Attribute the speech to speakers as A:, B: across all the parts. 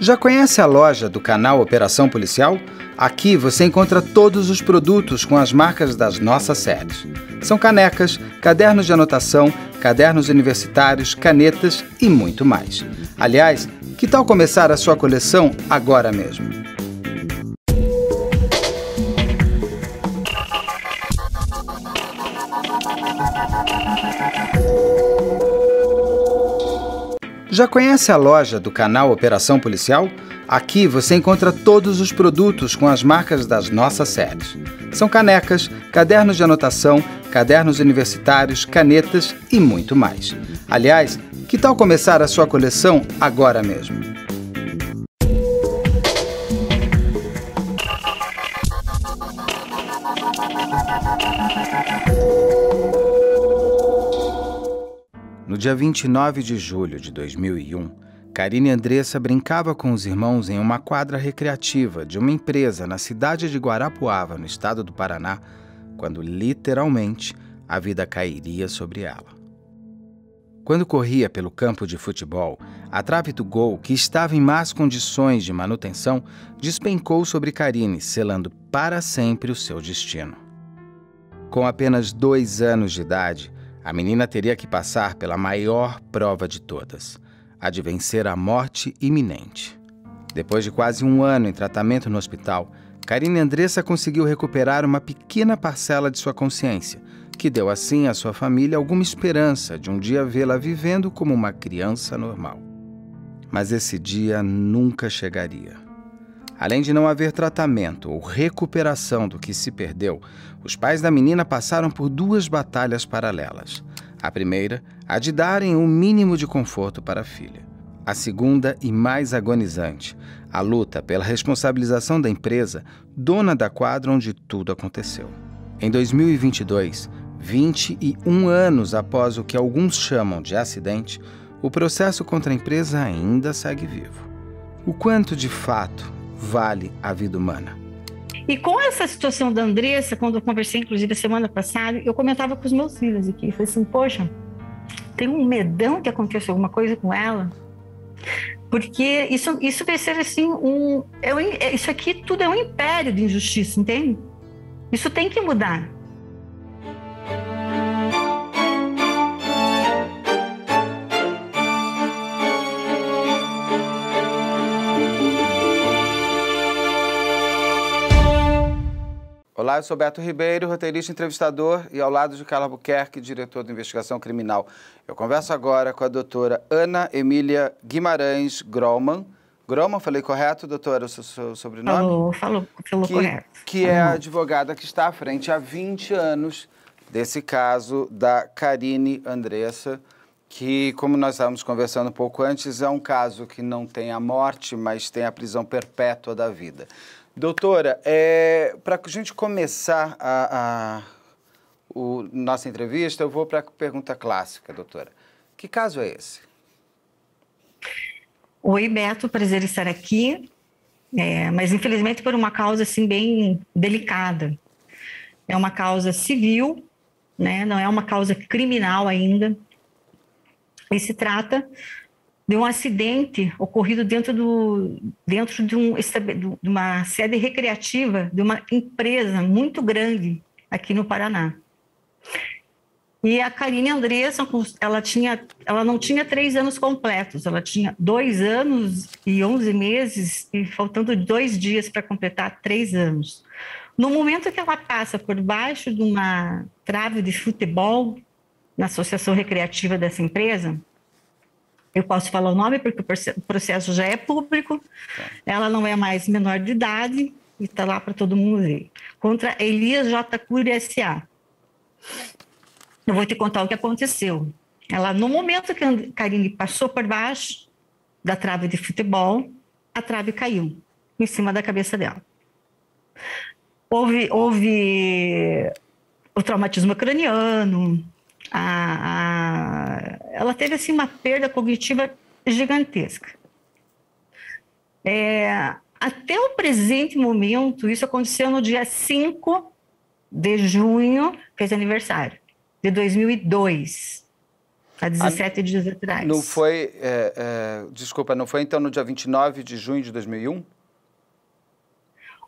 A: Já conhece a loja do canal Operação Policial? Aqui você encontra todos os produtos com as marcas das nossas séries. São canecas, cadernos de anotação, cadernos universitários, canetas e muito mais. Aliás, que tal começar a sua coleção agora mesmo? Já conhece a loja do canal Operação Policial? Aqui você encontra todos os produtos com as marcas das nossas séries. São canecas, cadernos de anotação, cadernos universitários, canetas e muito mais. Aliás, que tal começar a sua coleção agora mesmo? No dia 29 de julho de 2001, Karine Andressa brincava com os irmãos em uma quadra recreativa de uma empresa na cidade de Guarapuava, no estado do Paraná, quando literalmente a vida cairia sobre ela. Quando corria pelo campo de futebol, a trave do gol, que estava em más condições de manutenção, despencou sobre Karine, selando para sempre o seu destino. Com apenas 2 anos de idade, a menina teria que passar pela maior prova de todas, a de vencer a morte iminente. Depois de quase 1 ano em tratamento no hospital, Karine Andressa conseguiu recuperar uma pequena parcela de sua consciência, que deu assim à sua família alguma esperança de um dia vê-la vivendo como uma criança normal. Mas esse dia nunca chegaria. Além de não haver tratamento ou recuperação do que se perdeu, os pais da menina passaram por 2 batalhas paralelas. A primeira, a de darem o mínimo de conforto para a filha. A segunda e mais agonizante, a luta pela responsabilização da empresa, dona da quadra onde tudo aconteceu. Em 2022, 21 anos após o que alguns chamam de acidente, o processo contra a empresa ainda segue vivo. O quanto, de fato, vale a vida humana?
B: E com essa situação da Andressa, quando eu conversei, inclusive, a semana passada, eu comentava com os meus filhos aqui. Eu falei assim, poxa, tem um medão que aconteça alguma coisa com ela. Porque isso vai ser assim, isso aqui tudo é um império de injustiça, entende? Isso tem que mudar.
A: Olá, eu sou Beto Ribeiro, roteirista e entrevistador, e ao lado de Carla Albuquerque, diretor de investigação criminal. Eu converso agora com a doutora Ana Emília Guimarães Grolman. Grolman, falei correto, doutora, o seu sobrenome?
B: Falou correto.
A: Que é a advogada que está à frente há 20 anos desse caso da Karine Andressa, que, como nós estávamos conversando um pouco antes, é um caso que não tem a morte, mas tem a prisão perpétua da vida. Doutora, para a gente começar nossa entrevista, eu vou para a pergunta clássica, doutora. Que caso é esse?
B: Oi, Beto, prazer estar aqui, mas infelizmente por uma causa assim bem delicada. É uma causa civil, né? Não é uma causa criminal ainda, e se trata de um acidente ocorrido dentro de uma sede recreativa de uma empresa muito grande aqui no Paraná. E a Karine Andressa, ela não tinha 3 anos completos, ela tinha 2 anos e 11 meses e faltando 2 dias para completar 3 anos. No momento que ela passa por baixo de uma trave de futebol na associação recreativa dessa empresa, eu posso falar o nome porque o processo já é público, ela não é mais menor de idade e está lá para todo mundo ver. Contra Elias J. Cury S.A. Eu vou te contar o que aconteceu. No momento que a Karine passou por baixo da trave de futebol, a trave caiu em cima da cabeça dela. Houve o traumatismo craniano, ela teve assim, uma perda cognitiva gigantesca. Até o presente momento, isso aconteceu no dia 5 de junho, fez aniversário, de 2002. há 17 dias atrás.
A: Não foi, desculpa, não foi então no dia 29 de junho de 2001?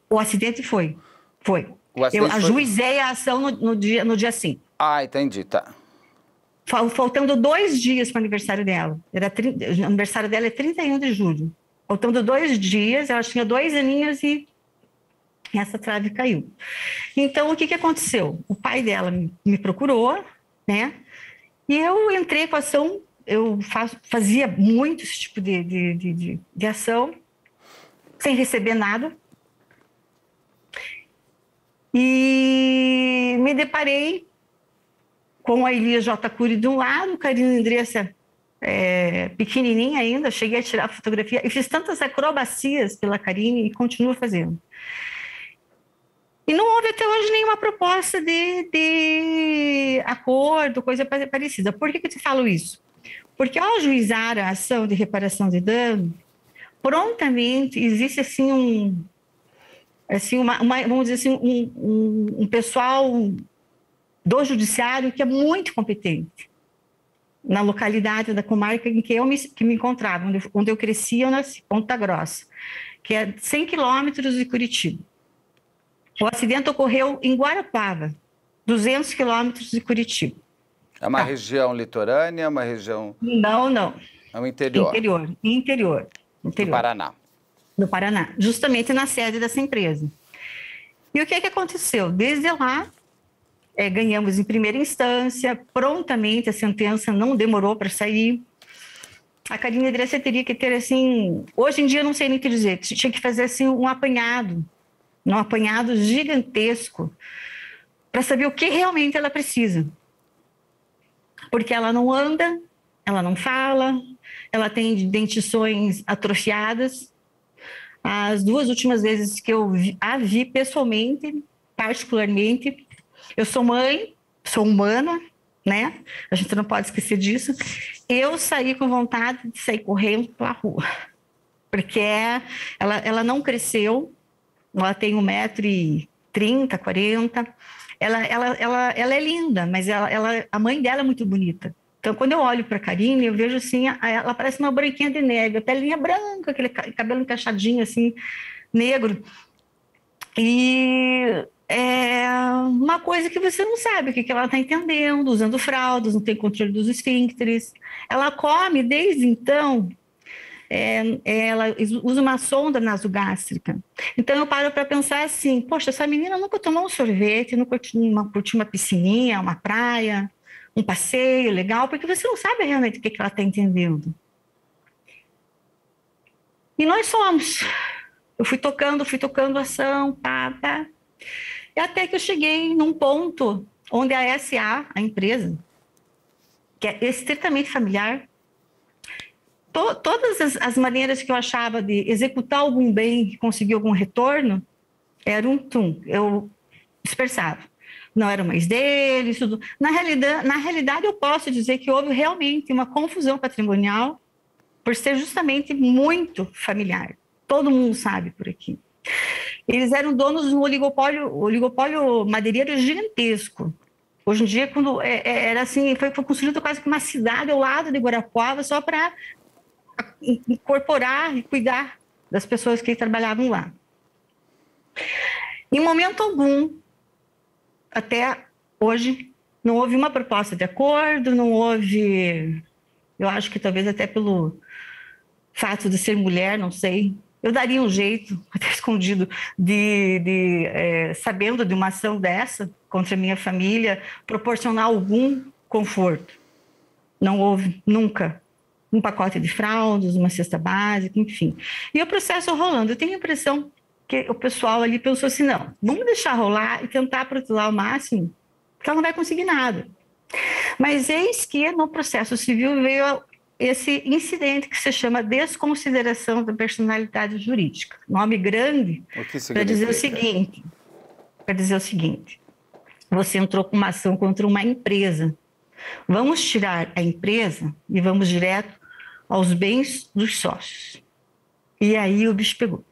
B: O acidente foi. Eu ajuizei a ação no dia 5.
A: Ah, entendi, tá.
B: Faltando 2 dias para o aniversário dela. O aniversário dela é 31 de julho. Faltando 2 dias, ela tinha 2 aninhos e essa trave caiu. Então, o que aconteceu? O pai dela me procurou, né? E eu entrei com a ação, eu fazia muito esse tipo de ação, sem receber nada. E me deparei com a Elias J. Cury de um lado, Karina Andressa pequenininha ainda, cheguei a tirar fotografia e fiz tantas acrobacias pela Karine e continuo fazendo. E não houve até hoje nenhuma proposta de acordo, coisa parecida. Por que eu te falo isso? Porque ao ajuizar a ação de reparação de dano, prontamente existe assim vamos dizer assim, um pessoal do judiciário que é muito competente na localidade da comarca em que me encontrava, onde eu cresci, eu nasci, Ponta Grossa, que é 100 quilômetros de Curitiba. O acidente ocorreu em Guarapuava, 200 quilômetros de Curitiba.
A: É uma região litorânea, uma região...
B: Não.
A: É o interior.
B: Interior.
A: Do Paraná.
B: No Paraná, justamente na sede dessa empresa. E o que aconteceu? Desde lá, ganhamos em primeira instância, prontamente a sentença não demorou para sair. A Karine Andressa teria que ter, assim, hoje em dia eu não sei nem o que dizer, tinha que fazer assim um apanhado gigantesco para saber o que realmente ela precisa. Porque ela não anda, ela não fala, ela tem dentições atrofiadas. As 2 últimas vezes que eu a vi pessoalmente, particularmente, eu sou mãe, sou humana, né? A gente não pode esquecer disso. Eu saí com vontade de sair correndo pela rua, porque ela não cresceu, ela tem 1,30 m, 40 ela é linda, mas a mãe dela é muito bonita. Então, quando eu olho para a Karine, eu vejo assim, ela parece uma branquinha de neve, a pelinha branca, aquele cabelo encaixadinho assim, negro. E é uma coisa que você não sabe o que ela está entendendo, usando fraldas, não tem controle dos esfíncteres. Ela come desde então, ela usa uma sonda nasogástrica. Então eu paro para pensar assim, poxa, essa menina nunca tomou um sorvete, nunca curtiu uma piscininha, uma praia, um passeio legal, porque você não sabe realmente o que ela está entendendo. E nós somos. Eu fui tocando ação, pá. E até que eu cheguei num ponto onde a SA, a empresa, que é estritamente familiar, todas as maneiras que eu achava de executar algum bem, conseguir algum retorno, era eu dispersava. Não era mais deles, tudo. Na realidade, eu posso dizer que houve realmente uma confusão patrimonial por ser justamente muito familiar. Todo mundo sabe por aqui. Eles eram donos de um oligopólio madeireiro gigantesco. Hoje em dia, quando era assim, foi construído quase que uma cidade ao lado de Guarapuava só para incorporar e cuidar das pessoas que trabalhavam lá. Em momento algum, até hoje, não houve uma proposta de acordo, não houve, eu acho que talvez até pelo fato de ser mulher, não sei, eu daria um jeito, até escondido, sabendo de uma ação dessa contra a minha família, proporcionar algum conforto. Não houve nunca um pacote de fraldas, uma cesta básica, enfim. E o processo rolando, eu tenho a impressão que o pessoal ali pensou assim, não, vamos deixar rolar e tentar protelar o máximo, porque ela não vai conseguir nada. Mas eis que no processo civil veio esse incidente que se chama desconsideração da personalidade jurídica. Nome grande para dizer o seguinte, você entrou com uma ação contra uma empresa. Vamos tirar a empresa e vamos direto aos bens dos sócios. E aí o bicho pegou.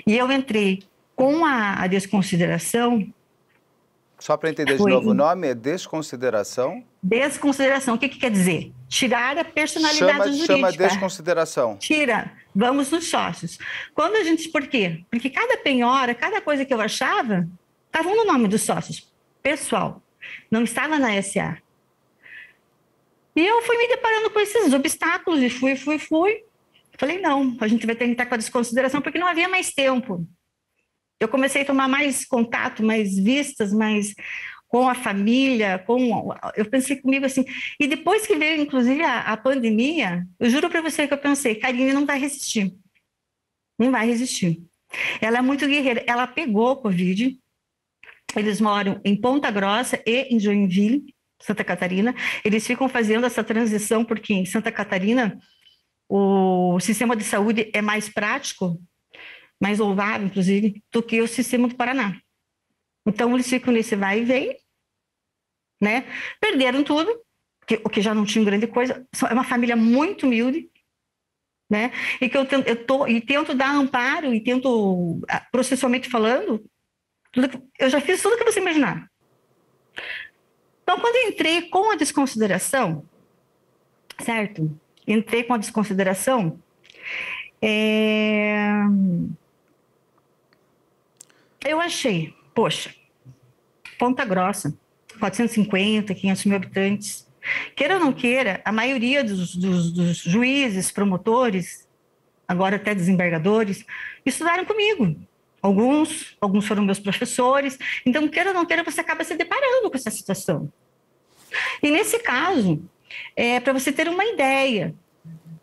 B: E eu entrei com a desconsideração.
A: Só para entender de novo, o nome é desconsideração?
B: Desconsideração, o que quer dizer? Tirar a personalidade jurídica.
A: Chama desconsideração.
B: Tira, vamos nos sócios. Quando a gente, por quê? Porque cada penhora, cada coisa que eu achava, estava no nome dos sócios, pessoal, não estava na SA. E eu fui me deparando com esses obstáculos e fui. Falei, não, a gente vai tentar com a desconsideração, porque não havia mais tempo. Eu comecei a tomar mais contato, mais vistas, mais com a família, eu pensei comigo assim, e depois que veio, inclusive, a pandemia, eu juro para você que eu pensei, Karine não vai resistir. Não vai resistir. Ela é muito guerreira, ela pegou o Covid, eles moram em Ponta Grossa e em Joinville, Santa Catarina, eles ficam fazendo essa transição, porque em Santa Catarina o sistema de saúde é mais prático, mais louvável, inclusive, do que o sistema do Paraná. Então, eles ficam nesse vai e vem, né? Perderam tudo, o que já não tinha grande coisa. É uma família muito humilde, né? E que eu tento dar amparo e tento, processualmente falando, eu já fiz tudo que você imaginar. Então, quando eu entrei com a desconsideração, certo? Entrei com a desconsideração, eu achei, poxa, Ponta Grossa, 450, 500 mil habitantes. Queira ou não queira, a maioria dos juízes, promotores, agora até desembargadores, estudaram comigo. Alguns foram meus professores. Então, queira ou não queira, você acaba se deparando com essa situação. E nesse caso, para você ter uma ideia,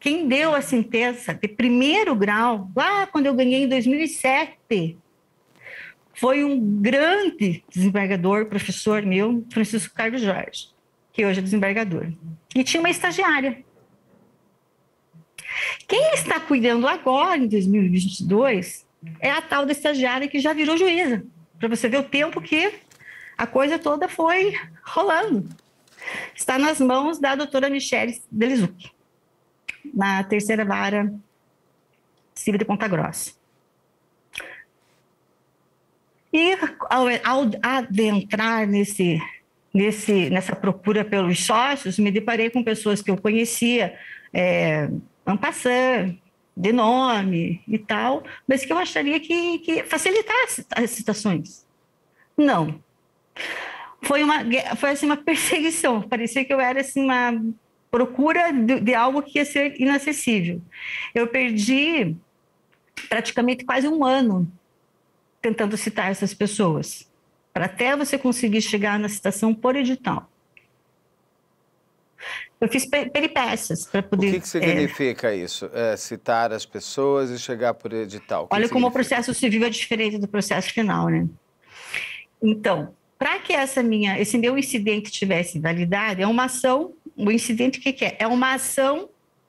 B: quem deu a sentença de primeiro grau, lá quando eu ganhei em 2007, foi um grande desembargador, professor meu, Francisco Carlos Jorge, que hoje é desembargador. E tinha uma estagiária. Quem está cuidando agora, em 2022, é a tal da estagiária que já virou juíza, para você ver o tempo que a coisa toda foi rolando. Está nas mãos da doutora Michele Delizuc, na terceira vara civil de Ponta Grossa. E ao adentrar nessa procura pelos sócios, me deparei com pessoas que eu conhecia, en passant, de nome e tal, mas que eu acharia que facilitasse as citações. Não. Foi assim, uma perseguição, parecia que eu era assim, uma procura de algo que ia ser inacessível. Eu perdi praticamente quase um ano tentando citar essas pessoas, para até você conseguir chegar na citação por edital. Eu fiz peripécias para poder...
A: O que significa isso? Citar as pessoas e chegar por edital?
B: Olha como o processo civil é diferente do processo penal, né? Então, para que esse meu incidente tivesse validade, é uma ação, o incidente o que é? É uma ação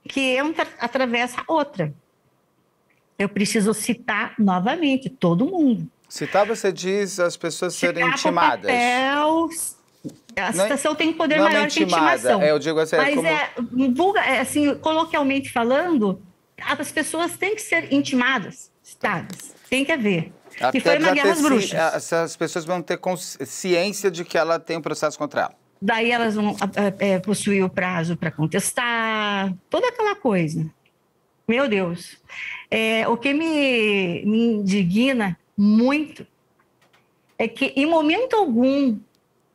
B: que atravessa a outra. Eu preciso citar novamente todo mundo.
A: Citar, você diz as pessoas serem intimadas.
B: A citação tem um poder maior que a intimação.
A: Eu digo assim,
B: mas assim, coloquialmente falando, as pessoas têm que ser intimadas, citadas. Tem que haver.
A: Até
B: e foi uma guerra às bruxas.
A: As pessoas vão ter ciência de que ela tem um processo contra ela.
B: Daí elas vão possuir o prazo para contestar, toda aquela coisa. Meu Deus. O que me indigna muito é que, em momento algum,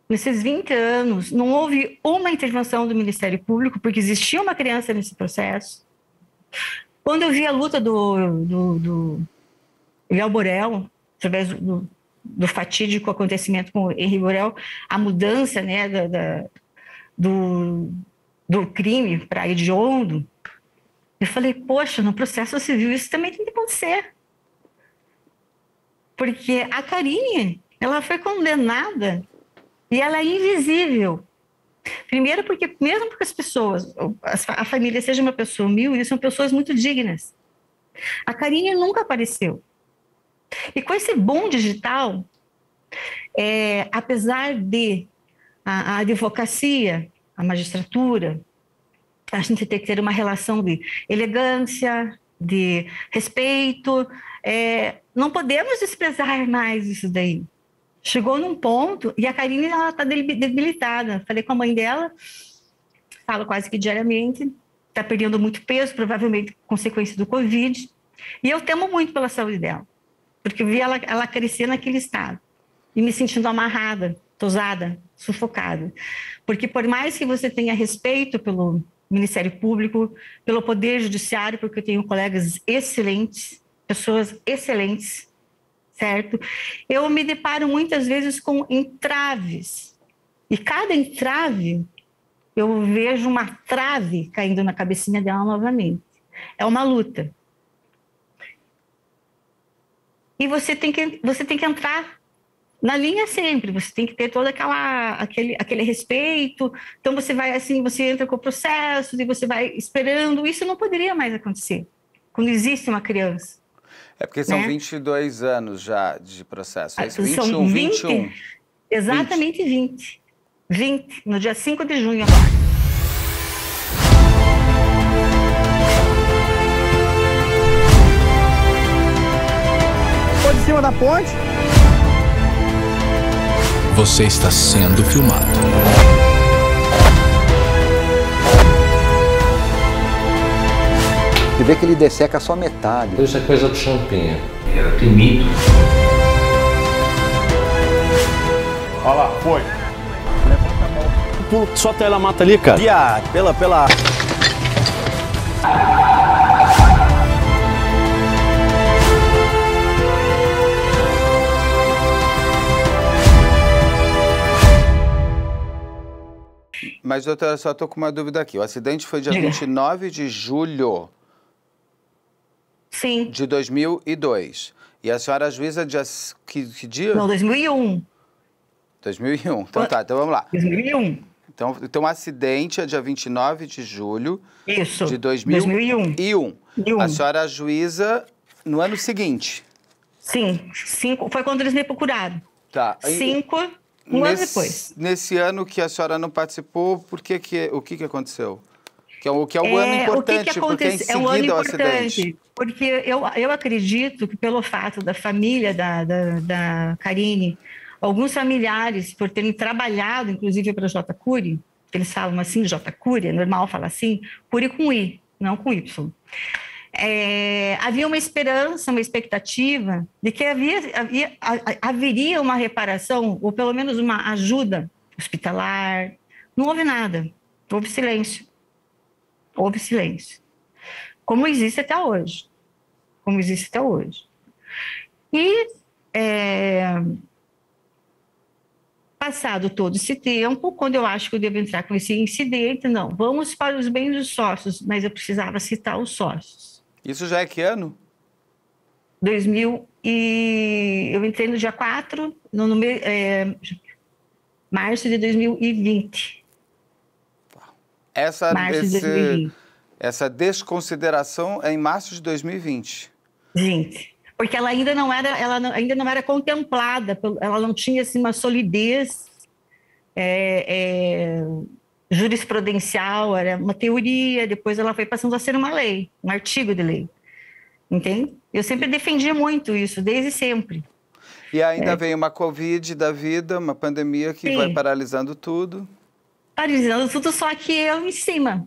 B: nesses 20 anos, não houve uma intervenção do Ministério Público, porque existia uma criança nesse processo. Quando eu vi a luta do Miguel Borel, através do fatídico acontecimento com o Henri Borel, a mudança, né, do crime para hediondo, eu falei, poxa, no processo civil isso também tem que acontecer. Porque a Karine, ela foi condenada e ela é invisível. Primeiro porque, mesmo porque as pessoas, a família seja uma pessoa humilde, são pessoas muito dignas. A Karine nunca apareceu. E com esse boom digital, apesar de a advocacia, a magistratura, a gente tem que ter uma relação de elegância, de respeito. Não podemos desprezar mais isso daí. Chegou num ponto, e a Karine, ela está debilitada. Falei com a mãe dela, falo quase que diariamente, está perdendo muito peso, provavelmente consequência do Covid. E eu temo muito pela saúde dela, porque eu vi ela crescer naquele estado, e me sentindo amarrada, tosada, sufocada. Porque por mais que você tenha respeito pelo Ministério Público, pelo Poder Judiciário, porque eu tenho colegas excelentes, pessoas excelentes, certo? Eu me deparo muitas vezes com entraves. E cada entrave, eu vejo uma trave caindo na cabecinha dela novamente. É uma luta. E você tem que entrar na linha sempre, você tem que ter todo aquele respeito. Então você vai assim, você entra com o processo e você vai esperando. Isso não poderia mais acontecer quando existe uma criança.
A: É porque são, né, 22 anos já de processo. É isso? 21, 21.
B: Exatamente 20. 20, no dia 5 de junho agora.
C: Estou de cima da ponte.
D: Você está sendo filmado.
E: Você vê que ele desseca só metade.
F: Isso é coisa do Champinha.
G: Era temido.
C: Olha lá, foi. Levanta a mão.
H: Pulo, só tela mata ali, cara.
C: Pela...
A: Mas, doutora, só estou com uma dúvida aqui. O acidente foi dia 29 de julho.
B: Sim.
A: De 2002. E a senhora juíza dia... Que dia?
B: Não, 2001.
A: 2001. Então tá, então vamos lá.
B: 2001.
A: Então o acidente é dia 29 de julho.
B: Isso.
A: De 2001.
B: 2001.
A: A senhora juíza no ano seguinte.
B: Sim. Foi quando eles me procuraram.
A: Tá.
B: Um ano depois.
A: Nesse ano que a senhora não participou, o que aconteceu? Que é o ano importante, porque é em seguida
B: é um ano
A: ao
B: importante,
A: acidente.
B: Porque eu acredito que pelo fato da família da Karine, alguns familiares, por terem trabalhado, inclusive para a J. Cury, que eles falam assim, J. Cury, é normal falar assim, Cury com I, não com Y. Havia uma esperança, uma expectativa de que haveria uma reparação, ou pelo menos uma ajuda hospitalar. Não houve nada, houve silêncio. Houve silêncio. Como existe até hoje. E, passado todo esse tempo, quando eu acho que eu devo entrar com esse incidente, não, vamos para os bens dos sócios, mas eu precisava citar os sócios.
A: Isso já é que ano?
B: Eu entrei no dia 4, março de 2020.
A: Essa desconsideração é em março de 2020.
B: Gente, porque ela ainda não era contemplada, ela não tinha assim, uma solidez jurisprudencial, era uma teoria, depois ela foi passando a ser uma lei, um artigo de lei, entende? Eu sempre defendi muito isso, desde sempre.
A: E ainda vem uma Covid da vida, uma pandemia que vai paralisando tudo.
B: Paralisando tudo, só que eu em cima.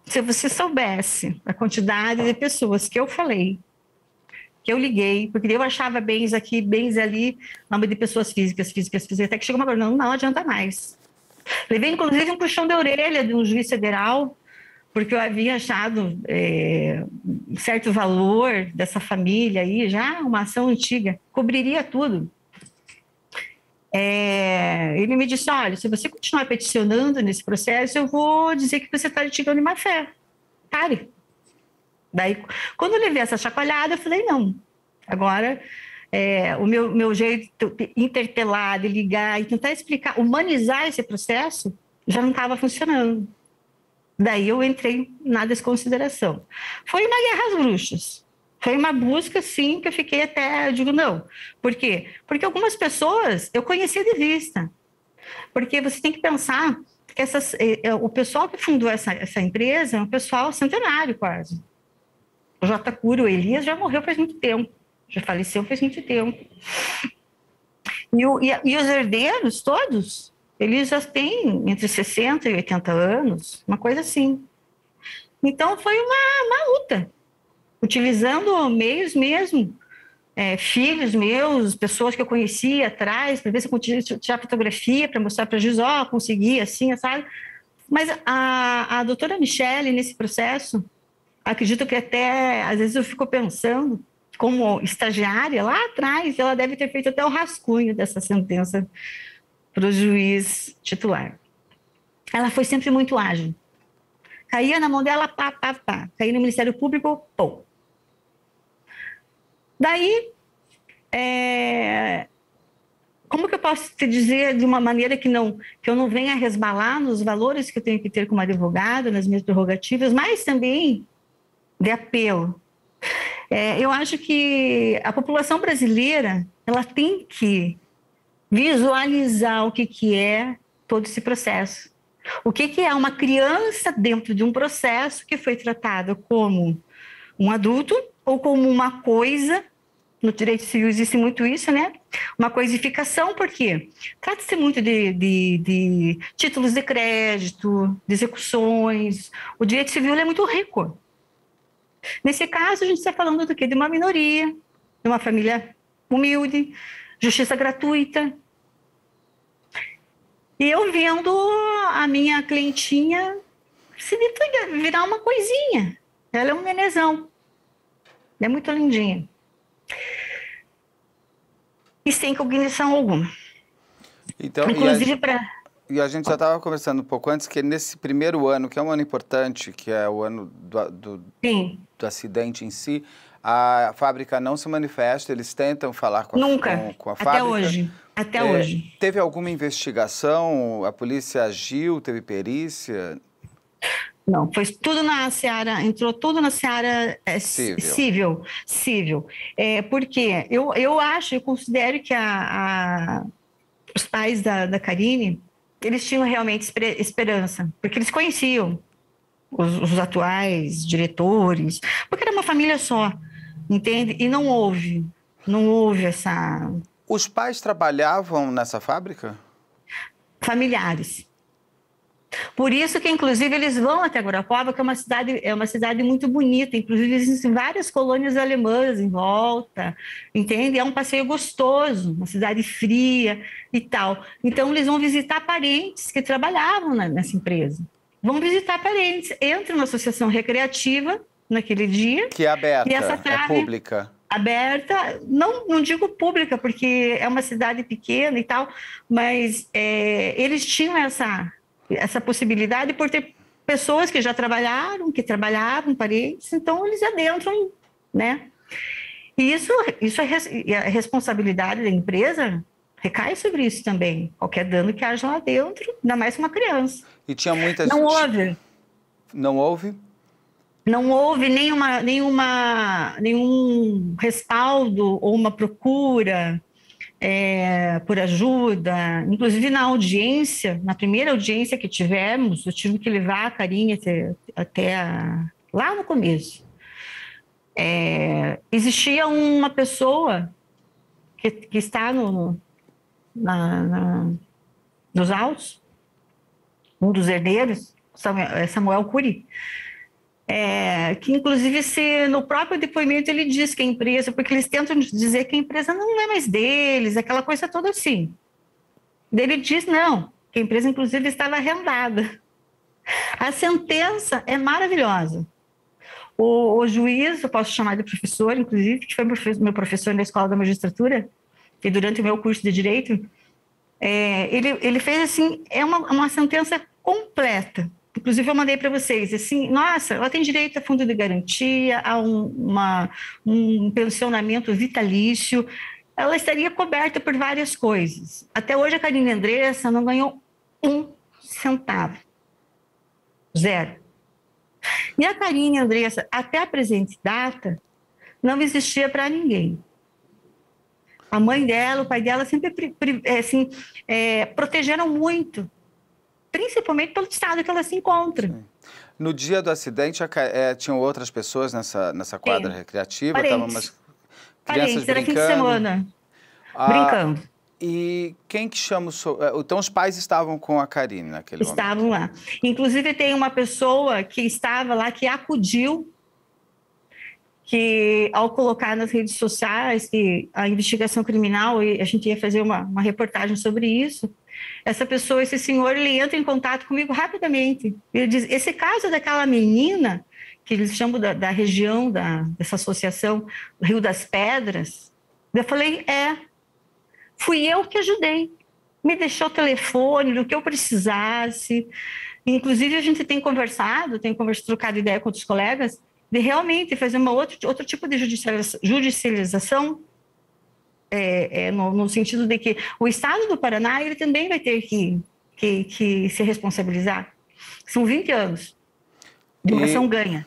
B: Se você soubesse a quantidade de pessoas que eu falei, que eu liguei, porque eu achava bens aqui, bens ali, nome de pessoas físicas, até que chegou uma hora, não adianta mais. Levei, inclusive, um puxão de orelha de um juiz federal, porque eu havia achado um certo valor dessa família aí, já uma ação antiga, cobriria tudo. Ele me disse, olha, se você continuar peticionando nesse processo, eu vou dizer que você está litigando em má fé. Pare. Daí, quando eu levei essa chacoalhada, eu falei, não, agora o meu jeito de interpelar, de ligar e tentar explicar, humanizar esse processo, já não estava funcionando. Daí eu entrei na desconsideração. Foi uma guerra às bruxas. Foi uma busca, sim, que eu fiquei eu digo, não. Por quê? Porque algumas pessoas eu conhecia de vista. Porque você tem que pensar que o pessoal que fundou essa empresa é um pessoal centenário quase. O J. Cury, o Elias, já morreu faz muito tempo. Já faleceu faz muito tempo. E os herdeiros todos, eles já têm entre 60 e 80 anos, uma coisa assim. Então, foi uma luta, utilizando meios mesmo, filhos meus, pessoas que eu conhecia atrás, para ver se eu conseguia tirar fotografia, para mostrar para a Giz, consegui, assim, sabe? Mas a doutora Michele, nesse processo, acredito que até, às vezes eu fico pensando, como estagiária, lá atrás, ela deve ter feito até o rascunho dessa sentença para o juiz titular. Ela foi sempre muito ágil. Caía na mão dela, pá, pá, pá. Caía no Ministério Público, pô. Daí, como que eu posso te dizer de uma maneira que eu não venha resbalar nos valores que eu tenho que ter como advogado, nas minhas prerrogativas, mas também de apelo. Eu acho que a população brasileira, ela tem que visualizar o que é todo esse processo. O que é uma criança dentro de um processo que foi tratado como um adulto ou como uma coisa. No direito civil existe muito isso, né? Uma coisificação, por quê? Trata-se muito de títulos de crédito, de execuções. O direito civil é muito rico. Nesse caso, a gente está falando do quê? De uma minoria, de uma família humilde, justiça gratuita. E eu vendo a minha clientinha se virar uma coisinha. Ela é um nenezão. É muito lindinha. E sem cognição alguma.
A: Então,
B: inclusive
A: e a gente já estava conversando um pouco antes que nesse primeiro ano, que é um ano importante, que é o ano do acidente em si, a fábrica não se manifesta, eles tentam falar com a fábrica.
B: Até hoje.
A: Teve alguma investigação? A polícia agiu? Teve perícia?
B: Não, foi tudo na seara, entrou tudo na seara civil. Porque eu considero que os pais da Karine, eles tinham realmente esperança, porque eles conheciam os atuais diretores, porque era uma família só, entende? E não houve essa...
A: Os pais trabalhavam nessa fábrica?
B: Familiares. Por isso que, inclusive, eles vão até Guarapuava, que é uma cidade muito bonita. Inclusive, existem várias colônias alemãs em volta, entende? É um passeio gostoso, uma cidade fria e tal. Então, eles vão visitar parentes que trabalhavam nessa empresa. Vão visitar parentes. Entram na associação recreativa naquele dia.
A: Que é aberta,
B: e essa trave
A: é pública.
B: Aberta, não digo pública, porque é uma cidade pequena e tal, mas eles tinham essa possibilidade por ter pessoas que já trabalhavam, parentes, então eles adentram, né? E isso a responsabilidade da empresa recai sobre isso também. Qualquer dano que haja lá dentro, ainda mais uma criança.
A: E tinha muitas...
B: Não houve?
A: Não houve?
B: Não houve nenhum respaldo ou uma procura por ajuda. Inclusive, na primeira audiência que tivemos, eu tive que levar a Karine até lá no começo. Existia uma pessoa que está nos autos, um dos herdeiros, Samuel Cury, que inclusive no próprio depoimento ele diz que a empresa, porque eles tentam dizer que a empresa não é mais deles, aquela coisa toda assim. Ele diz não, que a empresa inclusive estava arrendada. A sentença é maravilhosa. O juiz, eu posso chamar de professor, inclusive, que foi meu professor na Escola da Magistratura, e durante o meu curso de Direito, ele fez assim, uma sentença completa. Inclusive, eu mandei para vocês, assim, nossa, ela tem direito a fundo de garantia, a um pensionamento vitalício, ela estaria coberta por várias coisas. Até hoje, a Karine Andressa não ganhou 1 centavo. 0. E a Karine Andressa, até a presente data, não existia para ninguém. A mãe dela, o pai dela sempre protegeram muito, principalmente pelo estado que ela se encontra.
A: Sim. No dia do acidente, tinham outras pessoas nessa quadra recreativa?
B: Parentes.
A: Estavam umas crianças
B: Era
A: brincando?
B: fim de semana, brincando.
A: E quem que chama Então, os pais estavam com a Karine naquele momento?
B: Estavam lá. Inclusive, tem uma pessoa que estava lá, que acudiu, que ao colocar nas redes sociais que a investigação criminal, e a gente ia fazer uma reportagem sobre isso, essa pessoa, esse senhor, ele entra em contato comigo rapidamente. Ele diz, esse caso daquela menina, que eles chamam da região dessa associação, Rio das Pedras, eu falei, fui eu que ajudei. Me deixou o telefone, do que eu precisasse. Inclusive, a gente tem conversado, trocado ideia com outros colegas, de realmente fazer outro tipo de judicialização, no sentido de que o Estado do Paraná ele também vai ter que se responsabilizar. São 20 anos de uma ação ganha.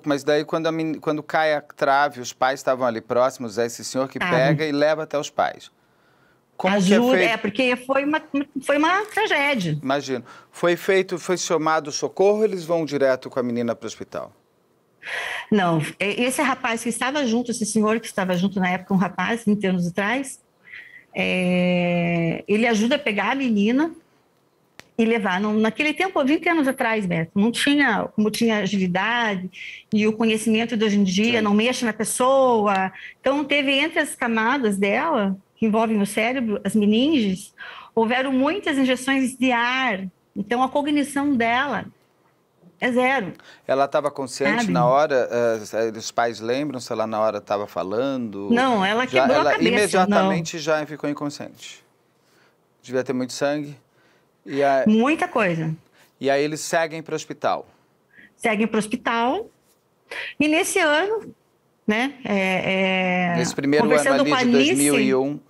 A: Mas daí, quando cai a trave, os pais estavam ali próximos, é esse senhor que pega e leva até os pais. Como
B: ajuda,
A: que é feito?
B: Porque foi uma tragédia.
A: Imagino. Foi chamado socorro, ou eles vão direto com a menina para o hospital?
B: Não, esse rapaz que estava junto, esse senhor que estava junto na época, um rapaz, 20 anos atrás, ele ajuda a pegar a menina e levar. Naquele tempo, 20 anos atrás, Beto, não tinha, como tinha agilidade e o conhecimento de hoje em dia, não mexe na pessoa. Então, teve entre as camadas dela, que envolvem o cérebro, as meninges, houveram muitas injeções de ar. Então, a cognição dela é zero.
A: Ela estava consciente na hora? Os pais lembram se ela na hora estava falando?
B: Não, ela quebrou a cabeça.
A: Imediatamente já ficou inconsciente. Devia ter muito sangue.
B: Muita coisa.
A: E aí eles seguem para o hospital?
B: Seguem para o hospital. E nesse ano, né?
A: Nesse primeiro ano ali de 2001.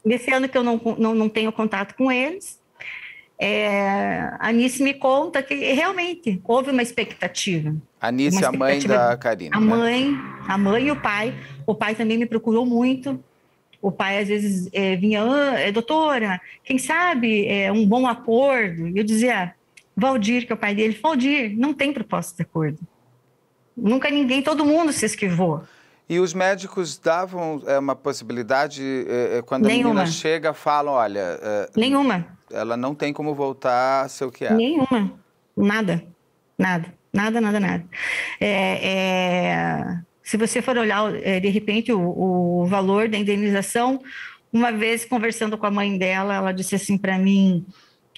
B: Nesse ano que eu não tenho contato com eles, a Anice me conta que realmente houve uma expectativa.
A: A Anice, a mãe da Karine.
B: A mãe e o pai. O pai também me procurou muito. O pai, às vezes, vinha, doutora, quem sabe um bom acordo. E eu dizia, Valdir, que é o pai dele, Valdir, não tem proposta de acordo. Nunca ninguém, todo mundo se esquivou.
A: E os médicos davam uma possibilidade, quando
B: Nenhuma.
A: A menina chega, falam, olha...
B: Nenhuma.
A: Ela não tem como voltar a ser o que é.
B: Nenhuma. Nada. Se você for olhar, de repente, o valor da indenização, uma vez conversando com a mãe dela, ela disse assim para mim,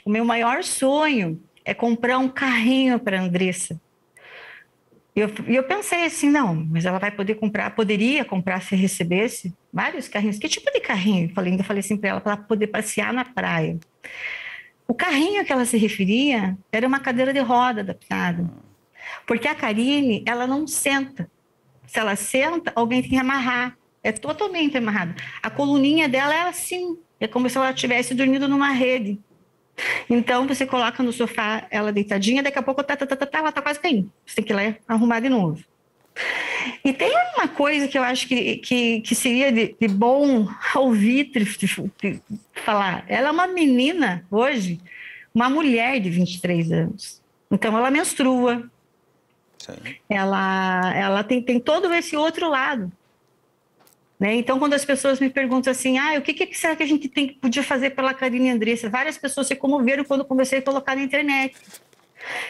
B: o meu maior sonho é comprar um carrinho para a Andressa. E eu pensei assim, não, mas ela vai poderia comprar se recebesse vários carrinhos. Que tipo de carrinho? Ainda falei assim para ela poder passear na praia. O carrinho que ela se referia era uma cadeira de roda adaptada. Porque a Karine, ela não senta. Se ela senta, alguém tem que amarrar. É totalmente amarrado. A coluninha dela é assim. É como se ela estivesse dormindo numa rede. Então, você coloca no sofá ela deitadinha, daqui a pouco ela tá quase caindo. Você tem que ir lá arrumar de novo. E tem uma coisa que eu acho que seria de bom ouvir falar. Ela é uma menina, hoje, uma mulher de 23 anos. Então, ela menstrua. Sim. Ela tem todo esse outro lado. Né? Então, quando as pessoas me perguntam assim, o que será que a gente podia fazer pela Karine Andressa? Várias pessoas se comoveram quando comecei a colocar na internet.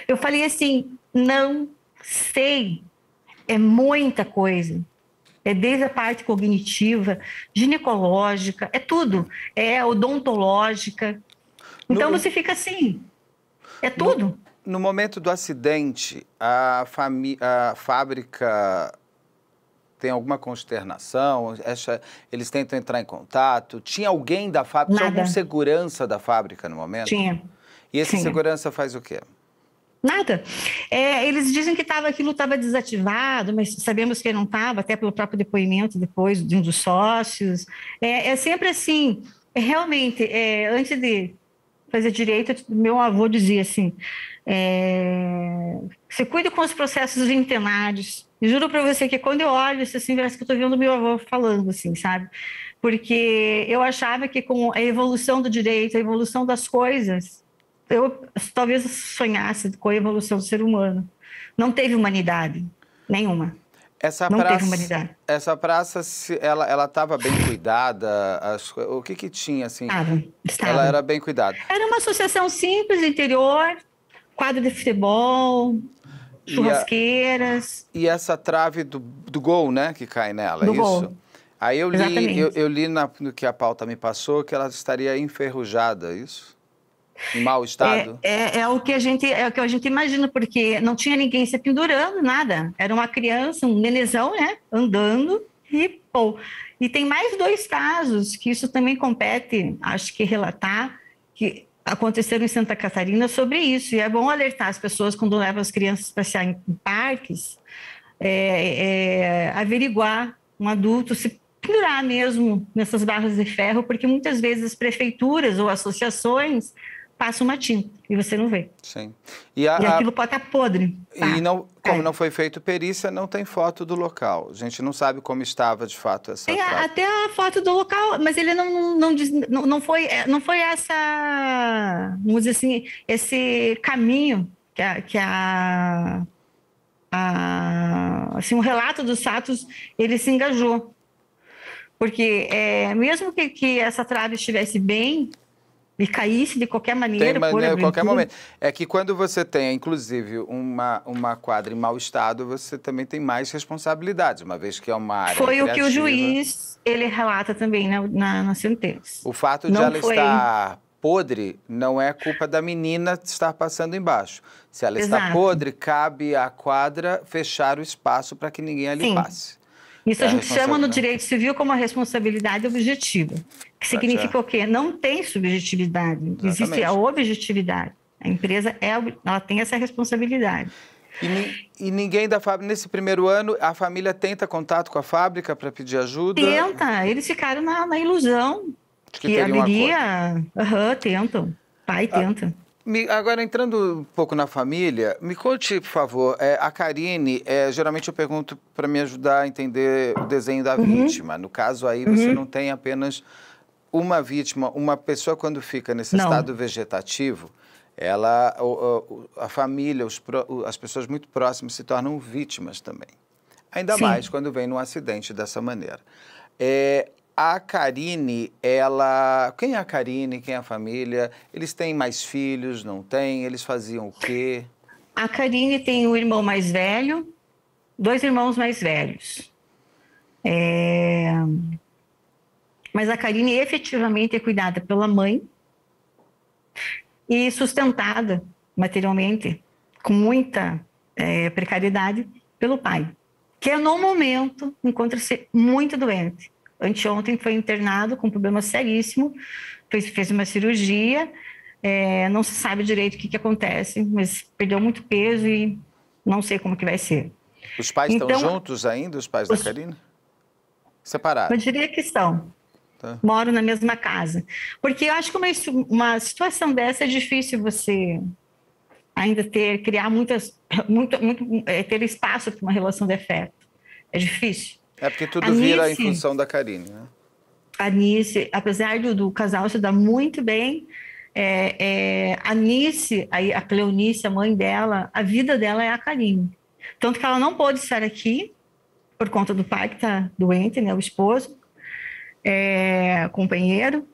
B: Eu falei assim, não sei, é muita coisa. É desde a parte cognitiva, ginecológica, é tudo. É odontológica. Então, você fica assim, é tudo.
A: No momento do acidente, a fábrica... Tem alguma consternação? Eles tentam entrar em contato? Tinha alguém da fábrica?
B: Nada.
A: Tinha algum segurança da fábrica no momento?
B: Tinha.
A: E esse segurança faz o quê?
B: Nada. Eles dizem que aquilo estava desativado, mas sabemos que não estava, até pelo próprio depoimento depois de um dos sócios. É sempre assim. Realmente, antes de fazer direito, meu avô dizia assim, se cuide com os processos vintenários. E juro para você que quando eu olho isso assim, parece que eu estou vendo meu avô falando, assim, sabe? Porque eu achava que com a evolução do direito, a evolução das coisas, eu talvez sonhasse com a evolução do ser humano. Não teve humanidade nenhuma. Não teve humanidade.
A: Essa praça, ela estava bem cuidada? O que tinha, assim?
B: Estava.
A: Ela era bem cuidada.
B: Era uma associação simples do interior, quadro de futebol, churrasqueiras.
A: E essa trave do gol, né, que cai nela,
B: do
A: isso?
B: Gol.
A: Aí eu li no que a pauta me passou que ela estaria enferrujada, isso? Em mau estado?
B: É o que a gente imagina, porque não tinha ninguém se pendurando, nada. Era uma criança, um nenezão, né, andando e pô. E tem mais 2 casos que isso também compete, acho que relatar, que aconteceram em Santa Catarina sobre isso. E é bom alertar as pessoas quando levam as crianças para passear em parques, averiguar um adulto se pendurar mesmo nessas barras de ferro, porque muitas vezes as prefeituras ou associações passam uma tinta e você não vê.
A: Sim.
B: E aquilo pode estar podre. Tá?
A: E como não foi feito perícia, não tem foto do local. A gente não sabe como estava de fato essa
B: Tem
A: trave.
B: até a foto do local, mas ele não foi essa, vamos dizer assim, esse caminho assim, o relato dos fatos, ele se engajou. Porque mesmo que essa trave estivesse bem e caísse de qualquer maneira,
A: qualquer momento. É que quando você tem, inclusive, uma quadra em mau estado, você também tem mais responsabilidades, uma vez que é uma área
B: Foi
A: recreativa.
B: o que o juiz, ele relata também na sentença.
A: O fato de ela estar podre não é culpa da menina estar passando embaixo. Se ela está podre, cabe à quadra fechar o espaço para que ninguém ali passe.
B: Isso a gente chama no direito civil como a responsabilidade objetiva, que significa o quê? Não tem subjetividade, existe a objetividade. A empresa ela tem essa responsabilidade.
A: E ninguém da fábrica, nesse primeiro ano, a família tenta contato com a fábrica para pedir ajuda?
B: Eles ficaram na ilusão que haveria... tentam, pai tenta.
A: Agora, entrando um pouco na família, me conte, por favor, a Karine, geralmente eu pergunto para me ajudar a entender o desenho da vítima. No caso aí, você não tem apenas uma vítima, uma pessoa quando fica nesse estado vegetativo, a família, as pessoas muito próximas se tornam vítimas também. Ainda mais quando vem num acidente dessa maneira. A Karine, quem é a Karine, quem é a família? Eles têm mais filhos, não têm? Eles faziam o quê?
B: A Karine tem um irmão mais velho, 2 irmãos mais velhos. Mas a Karine efetivamente é cuidada pela mãe e sustentada materialmente, com muita precariedade, pelo pai, que no momento encontra-se muito doente. Anteontem foi internado com um problema seríssimo, fez uma cirurgia, não se sabe direito o que acontece, mas perdeu muito peso e não sei como que vai ser.
A: Os pais estão juntos ainda, os pais da Karine? Separados?
B: Eu diria que estão. Moram na mesma casa. Porque eu acho que uma situação dessa é difícil você ainda criar ter espaço para uma relação de afeto. É difícil.
A: É porque tudo vira em função da Karine, né?
B: A Nice, apesar do casal se dar muito bem, a Nice, a Cleonice, a mãe dela, a vida dela é a Karine. Tanto que ela não pôde estar aqui por conta do pai que está doente, né, o esposo, companheiro,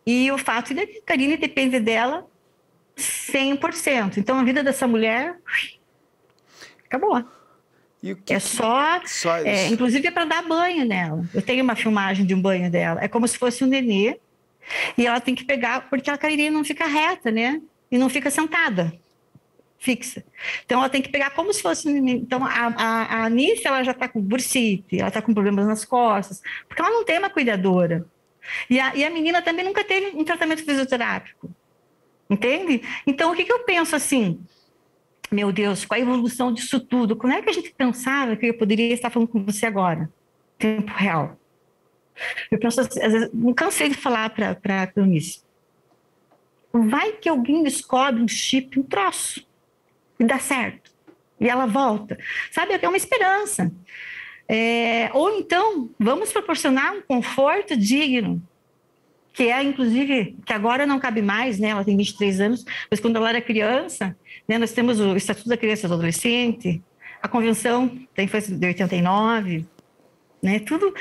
B: e o fato de que a Karine depende dela 100%. Então a vida dessa mulher acabou. Inclusive é para dar banho nela. Eu tenho uma filmagem de um banho dela. É como se fosse um nenê. E ela tem que pegar, porque a Karine não fica reta, né? E não fica sentada, fixa. Então ela tem que pegar como se fosse um nenê. Então a Anice, ela já está com bursite, ela está com problemas nas costas, porque ela não tem uma cuidadora. E a menina também nunca teve um tratamento fisioterápico. Entende? Então o que eu penso assim? Meu Deus, qual a evolução disso tudo? Como é que a gente pensava que eu poderia estar falando com você agora? Tempo real. Eu penso assim, às vezes, não cansei de falar para a Cleonice. Vai que alguém descobre um chip, um troço, e dá certo. E ela volta. Sabe, é uma esperança. Ou então, vamos proporcionar um conforto digno, que inclusive, que agora não cabe mais, né? Ela tem 23 anos, mas quando ela era criança, né, nós temos o Estatuto da Criança e do Adolescente, A convenção foi de 89, né? Tudo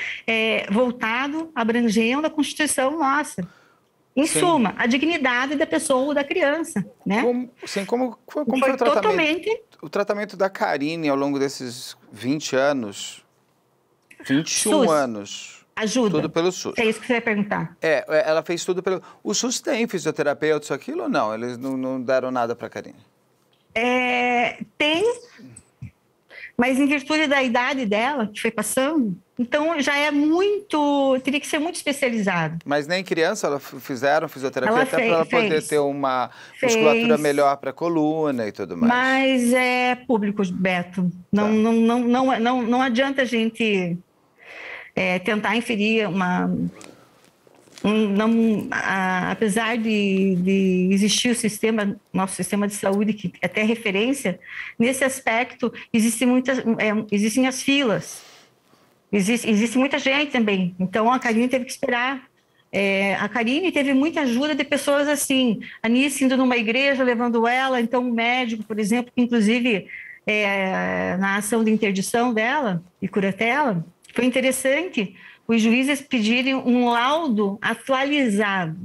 B: voltado, abrangendo a Constituição nossa. Em suma, a dignidade da pessoa ou da criança, né?
A: Como foi o tratamento? O tratamento da Karine ao longo desses 20 anos, 21
B: SUS.
A: Anos.
B: Ajuda.
A: Tudo pelo SUS.
B: É isso que você vai perguntar.
A: Ela fez tudo pelo... O SUS tem fisioterapeuta, isso, aquilo ou não? Eles não deram nada para a Karine?
B: Tem, mas em virtude da idade dela, que foi passando, então já teria que ser muito especializado.
A: Mas nem criança ela fizeram fisioterapia
B: Ela
A: até para ela poder ter uma musculatura melhor para a coluna e tudo mais.
B: Mas é público, Beto. Não adianta a gente tentar inferir apesar de existir nosso sistema de saúde, que é até referência, nesse aspecto existem as filas, existe muita gente também. Então a Karine teve que esperar. A Karine teve muita ajuda de pessoas assim, a Nice indo numa igreja, levando ela, então um médico, por exemplo, que inclusive na ação de interdição dela e curatela, foi interessante os juízes pedirem um laudo atualizado.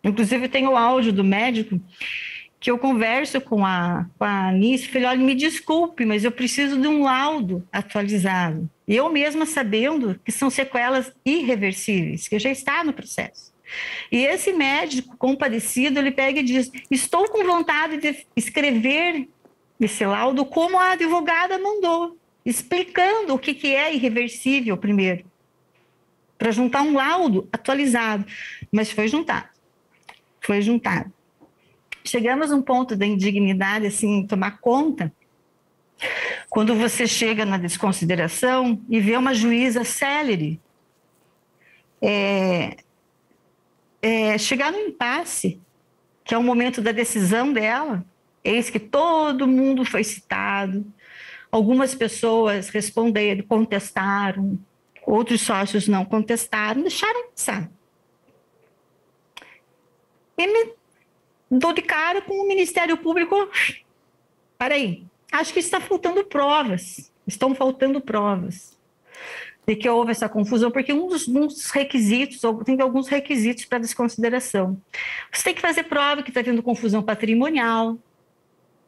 B: Inclusive, tem o áudio do médico que eu converso com a Anice, falei, olha, me desculpe, mas eu preciso de um laudo atualizado. Eu mesma sabendo que são sequelas irreversíveis, que já está no processo. E esse médico compadecido, ele pega e diz, estou com vontade de escrever esse laudo como a advogada mandou, explicando o que é irreversível primeiro, para juntar um laudo atualizado, mas foi juntado. Chegamos a um ponto da indignidade, assim, tomar conta, quando você chega na desconsideração e vê uma juíza célere chegar no impasse, que é o momento da decisão dela, eis que todo mundo foi citado, algumas pessoas responderam, contestaram, outros sócios não contestaram, deixaram passar. E me dou de cara com o Ministério Público. Para aí, acho que estão faltando provas de que houve essa confusão, porque um dos requisitos, tem alguns requisitos para desconsideração. Você tem que fazer prova que está tendo confusão patrimonial,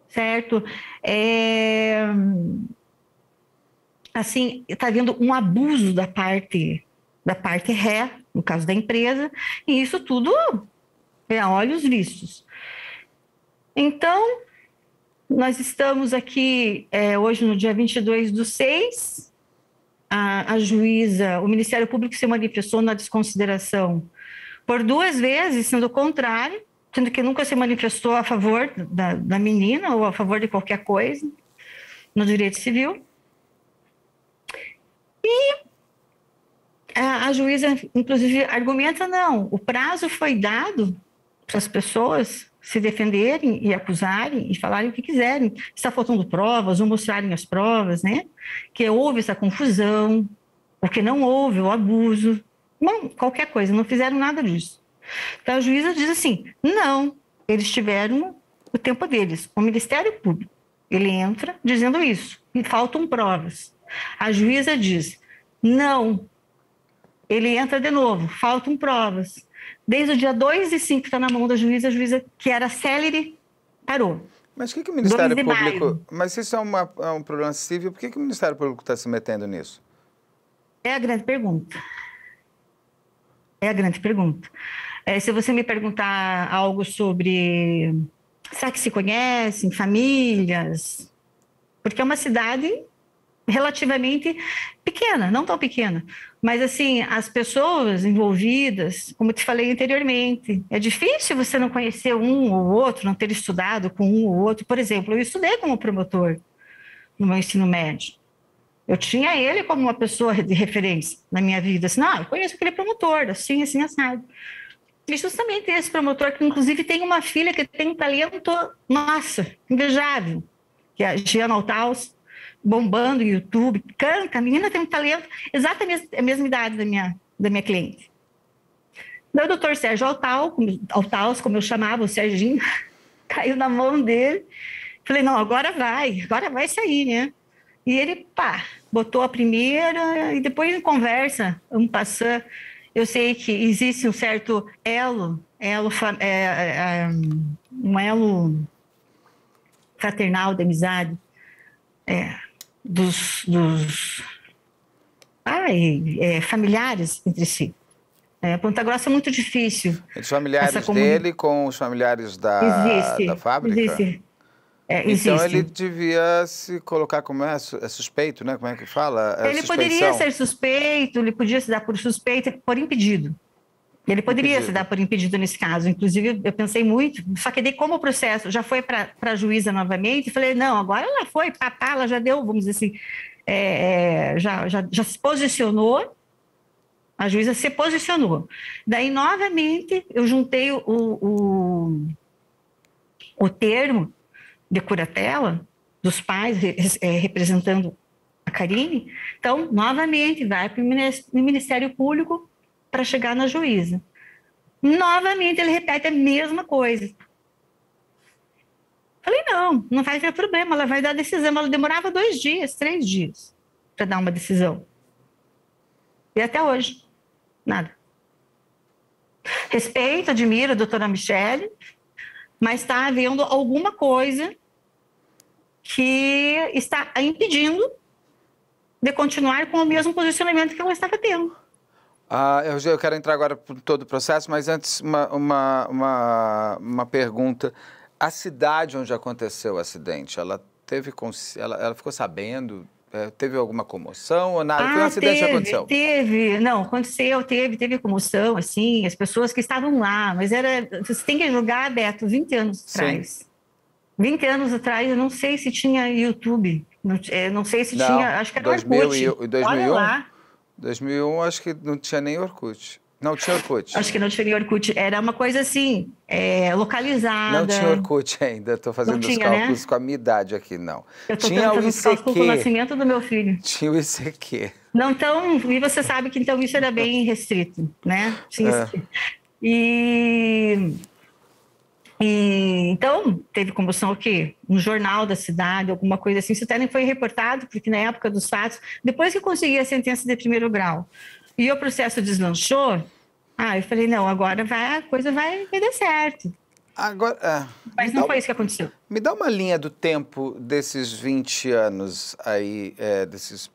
B: certo? Assim, está havendo um abuso da parte ré, no caso da empresa, e isso tudo é a olhos vistos. Então, nós estamos aqui hoje no dia 22/6, a juíza, o Ministério Público se manifestou na desconsideração por 2 vezes, sendo contrário, sendo que nunca se manifestou a favor da menina ou a favor de qualquer coisa no direito civil. E a juíza, inclusive, argumenta, não, o prazo foi dado para as pessoas se defenderem e acusarem e falarem o que quiserem. Está faltando provas ou mostrarem as provas, né? Que houve essa confusão, ou que não houve o abuso. Não, qualquer coisa, não fizeram nada disso. Então a juíza diz assim, não, eles tiveram o tempo deles. O Ministério Público, ele entra dizendo isso, e faltam provas. A juíza diz, não, ele entra de novo, faltam provas. Desde o dia 2/5 está na mão da juíza, a juíza que era célere, parou.
A: Mas o que o Ministério Público... Mas isso é um problema civil, por que o Ministério Público está se metendo nisso?
B: É a grande pergunta. Se você me perguntar algo sobre... Será que se conhecem, famílias? Porque é uma cidade relativamente pequena, não tão pequena, mas assim, as pessoas envolvidas, como eu te falei anteriormente, é difícil você não conhecer um ou outro, não ter estudado com um ou outro. Por exemplo, eu estudei como promotor no meu ensino médio. Eu tinha ele como uma pessoa de referência na minha vida, assim, eu conheço aquele promotor, assim, assado. E justamente esse promotor, que inclusive tem uma filha que tem um talento, nossa, invejável, que é a Giana Altaus, bombando no YouTube, canta, a menina tem um talento, exatamente a mesma idade da minha cliente. Daí o doutor Sérgio Altaus, como eu chamava, o Serginho, caiu na mão dele. Falei, não, agora vai sair, né? E ele, pá, botou a primeira e depois em conversa, um passando. Eu sei que existe um certo um elo fraternal de amizade dos familiares entre si. Ponta Grossa é muito difícil.
A: Os familiares dele com os familiares da fábrica?
B: Existe.
A: Então
B: existe.
A: ele devia se colocar como suspeito, né? Como é que fala?
B: Ele poderia ser suspeito, ele podia se dar por suspeito, por impedido. Ele poderia se dar por impedido nesse caso. Inclusive, eu pensei muito, só que daí como o processo já foi para a juíza novamente, falei, não, agora ela foi, papá, ela já deu, vamos dizer assim, já se posicionou, a juíza se posicionou. Daí, novamente, eu juntei o termo de curatela dos pais representando a Karine. Então, novamente, vai para o Ministério Público para chegar na juíza. Novamente, ele repete a mesma coisa. Falei, não vai ter problema, ela vai dar decisão. Ela demorava 2 dias, 3 dias para dar uma decisão. E até hoje, nada. Respeito, admiro a doutora Michele, mas está havendo alguma coisa que está a impedindo de continuar com o mesmo posicionamento que ela estava tendo.
A: Eu quero entrar agora por todo o processo, mas antes uma pergunta. A cidade onde aconteceu o acidente, ela ficou sabendo? Teve alguma comoção ou nada? Foi um acidente que aconteceu?
B: Teve comoção, assim, as pessoas que estavam lá, mas você tem que julgar, Beto, 20 anos atrás. 20 anos atrás, eu não sei se tinha YouTube, não sei se tinha, acho que era Orkut.
A: 2001?
B: Olha lá.
A: 2001, acho que não tinha nem Orkut. Não tinha Orkut.
B: Acho que não tinha nem Orkut. Era uma coisa assim, localizada.
A: Não tinha Orkut ainda. Estou fazendo os cálculos com a minha idade aqui, não.
B: Eu estou
A: tinha
B: fazendo os cálculos com o nascimento do meu filho.
A: Tinha o ICQ.
B: Não, então, e você sabe que então isso era bem restrito, né? Então, teve comoção o quê? Um jornal da cidade, alguma coisa assim. Isso até nem foi reportado, porque na época dos fatos, depois que eu consegui a sentença de 1º grau, e o processo deslanchou, eu falei, não, agora a coisa vai dar certo.
A: Agora,
B: mas não foi isso que aconteceu.
A: Me dá uma linha do tempo desses 20 anos aí, desses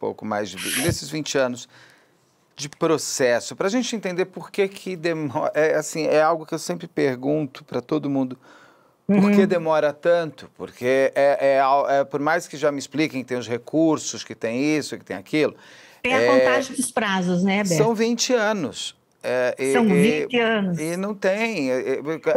A: 20 anos de processo, para a gente entender por que demora. É algo que eu sempre pergunto para todo mundo. Por que demora tanto? Porque por mais que já me expliquem que tem os recursos, que tem isso, que tem aquilo.
B: Tem a contagem dos prazos, né, Beto?
A: São 20 anos.
B: São 20 anos.
A: E não tem.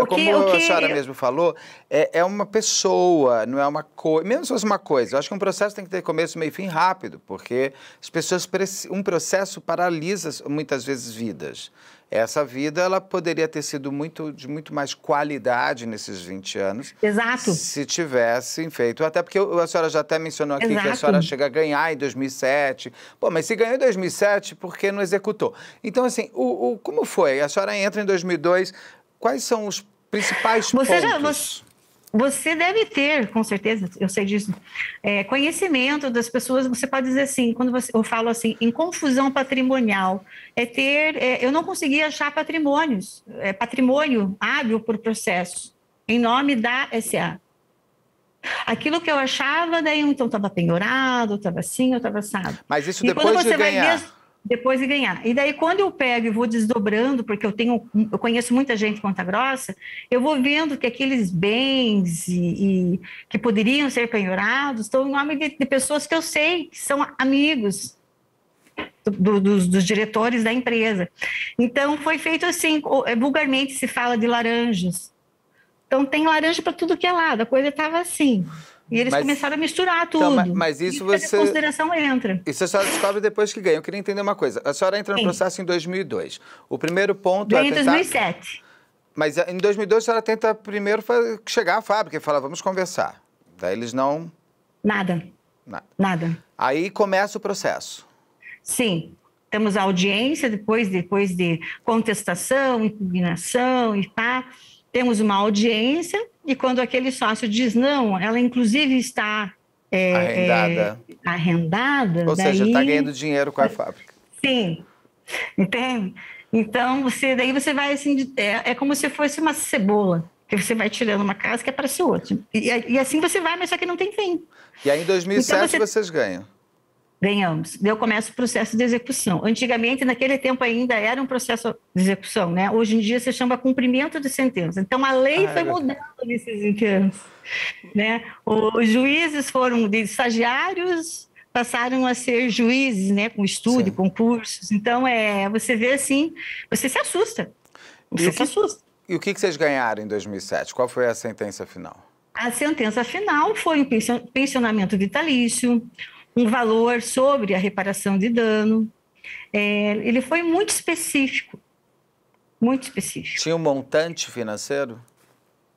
A: Como a senhora mesmo falou, é uma pessoa, não é uma coisa. Mesmo se fosse uma coisa, eu acho que um processo tem que ter começo, meio e fim rápido, porque as pessoas um processo paralisa muitas vezes vidas. Essa vida, ela poderia ter sido de muito mais qualidade nesses 20 anos.
B: Exato.
A: Se tivessem feito. Até porque a senhora já até mencionou aqui que a senhora chega a ganhar em 2007. Pô, mas se ganhou em 2007, por que não executou? Então, assim, como foi? A senhora entra em 2002, quais são os principais pontos?
B: Você deve ter, com certeza, eu sei disso, conhecimento das pessoas. Você pode dizer assim, quando eu falo assim, em confusão patrimonial, eu não conseguia achar patrimônio hábil por processo, em nome da SA. Aquilo que eu achava, daí então estava penhorado, estava assim, eu estava assado.
A: Mas isso depois de ganhar?
B: Depois de ganhar. E daí, quando eu pego e vou desdobrando, porque eu conheço muita gente em Ponta Grossa, eu vou vendo que aqueles bens que poderiam ser penhorados estão em nome de pessoas que eu sei que são amigos dos diretores da empresa. Então, foi feito assim, vulgarmente se fala de laranjas. Então, tem laranja para tudo que é lado, a coisa estava assim. E eles começaram a misturar tudo.
A: Então, mas isso
B: você... A consideração entra.
A: Isso a senhora descobre depois que ganha. Eu queria entender uma coisa. A senhora entra no processo em 2002. O primeiro ponto
B: em 2007.
A: Mas em 2002 a senhora tenta primeiro chegar à fábrica e falar, vamos conversar. Daí eles não...
B: Nada.
A: Aí começa o processo.
B: Sim. Temos a audiência, depois de contestação, impugnação e pá. Temos uma audiência e quando aquele sócio diz não, ela inclusive está arrendada.
A: Ou seja, está ganhando dinheiro com a fábrica.
B: Sim, entende? Então, daí você vai assim, é como se fosse uma cebola, que você vai tirando uma casa que é para ser outra. E assim você vai, mas só que não tem fim.
A: E aí em 2007 então vocês ganham?
B: Ganhamos. Daí eu começo o processo de execução. Antigamente, naquele tempo ainda era um processo de execução, né? Hoje em dia se chama cumprimento de sentença. Então a lei foi mudando nesses intentos, né? Os juízes foram de estagiários, passaram a ser juízes, né? Com estudo, com cursos. Então você vê assim, você se assusta. Você se assusta.
A: E o que vocês ganharam em 2007? Qual foi a sentença final?
B: A sentença final foi um pensionamento vitalício, um valor sobre a reparação de dano. Ele foi muito específico. Muito específico.
A: Tinha um montante financeiro?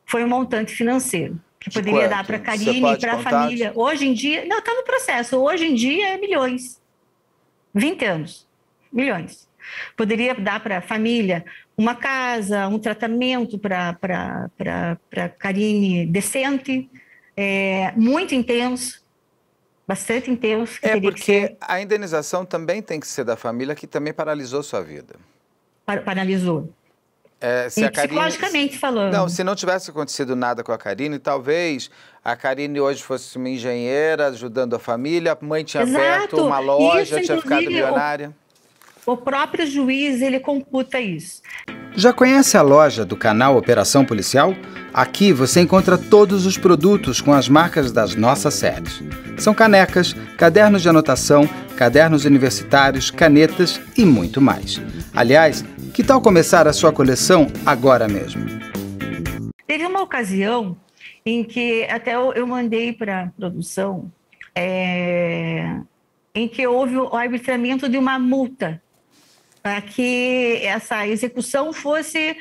B: Foi um montante financeiro, que poderia dar para a Karine e para a família. Hoje em dia, não, está no processo. Hoje em dia é milhões. 20 anos, milhões. Poderia dar para a família uma casa, um tratamento para Karine decente, muito intenso. Bastante intenso.
A: Porque a indenização também tem que ser da família, que também paralisou sua vida.
B: Paralisou.
A: Se a Karine,
B: psicologicamente falando.
A: Não, se não tivesse acontecido nada com a Karine, talvez a Karine hoje fosse uma engenheira ajudando a família, a mãe tinha aberto uma loja, tinha ficado milionária.
B: O próprio juiz, ele computa isso.
A: Já conhece a loja do canal Operação Policial? Aqui você encontra todos os produtos com as marcas das nossas séries. São canecas, cadernos de anotação, cadernos universitários, canetas e muito mais. Aliás, que tal começar a sua coleção agora mesmo?
B: Teve uma ocasião em que até eu mandei para a produção, em que houve o arbitramento de uma multa, para que essa execução fosse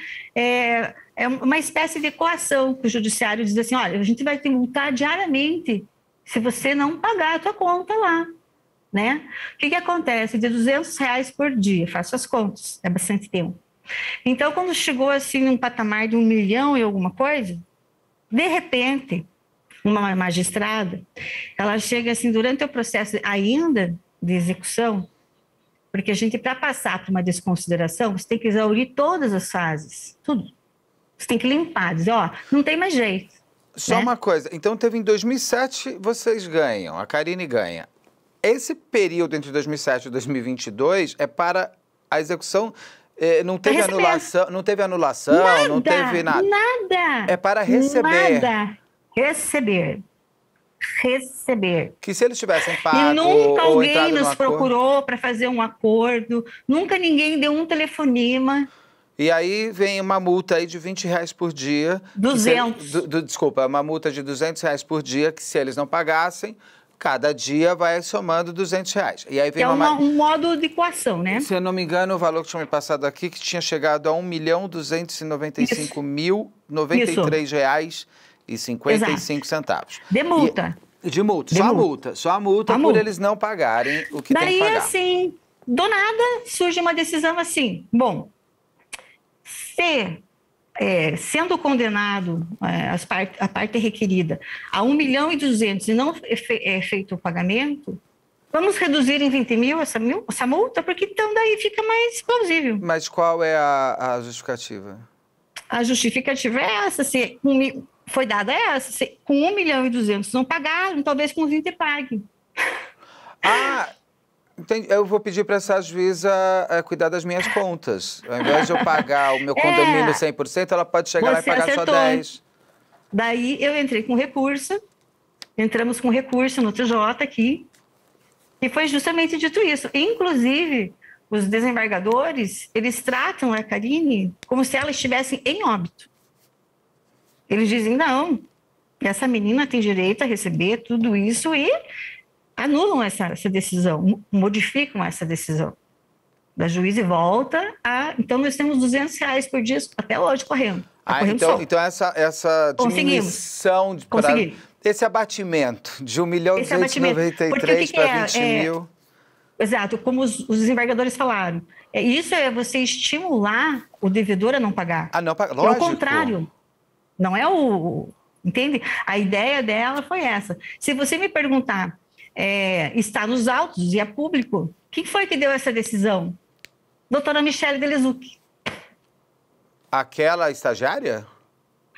B: uma espécie de coação, que o judiciário diz assim, olha, a gente vai te multar diariamente se você não pagar a tua conta lá, né? O que acontece? De R$200 por dia, faço as contas, é bastante tempo. Então, quando chegou assim num patamar de 1 milhão e alguma coisa, de repente, uma magistrada, ela chega assim, durante o processo ainda de execução, porque a gente, para passar por uma desconsideração, você tem que exaurir todas as fases, tudo. Você tem que limpar, dizer, não tem mais jeito.
A: Só uma coisa, então teve em 2007, vocês ganham, a Karine ganha. Esse período entre 2007 e 2022 é para a execução, não teve anulação, não teve nada.
B: Nada.
A: É para receber.
B: Nada. Receber. Que
A: se eles tivessem pago
B: e nunca alguém nos procurou para fazer um acordo, nunca ninguém deu um telefonema.
A: E aí vem uma multa aí de R$20 por dia.
B: 200.
A: Desculpa, uma multa de R$200 por dia, que se eles não pagassem, cada dia vai somando R$200. E aí vem
B: um modo de coação, né?
A: Se eu não me engano, o valor que tinha me passado aqui, que tinha chegado a R$1.295.093,55.
B: De multa.
A: De multa. Só a multa por eles não pagarem o que tem que pagar.
B: Daí, assim, do nada, surge uma decisão assim, bom, sendo condenado a parte requerida a 1.200.000 e não é feito o pagamento, vamos reduzir em 20 mil essa multa, porque então daí fica mais plausível.
A: Mas qual é a justificativa?
B: A justificativa é essa, foi dada essa, com 1.200.000 não pagaram, talvez com 20 paguem.
A: Entendi. Eu vou pedir para essa juíza cuidar das minhas contas. Ao invés de eu pagar o meu condomínio 100%, ela pode chegar lá e pagar só 10%.
B: Daí eu entrei com recurso, entramos com recurso no TJ aqui, e foi justamente dito isso. Inclusive, os desembargadores, eles tratam a Karine como se ela estivesse em óbito. Eles dizem, não, essa menina tem direito a receber tudo isso e anulam essa decisão, modificam essa decisão. Da juíza e volta Então, nós temos R$200 por dia até hoje correndo.
A: Então essa diminuição, esse abatimento de 1.293.000 para 20.000...
B: Exato, como os desembargadores falaram. Isso é você estimular o devedor a não pagar.
A: Não pagar,
B: lógico. É o contrário. Não é entende? A ideia dela foi essa. Se você me perguntar, está nos autos e é público, quem foi que deu essa decisão? Doutora Michele Delezuc.
A: Aquela estagiária?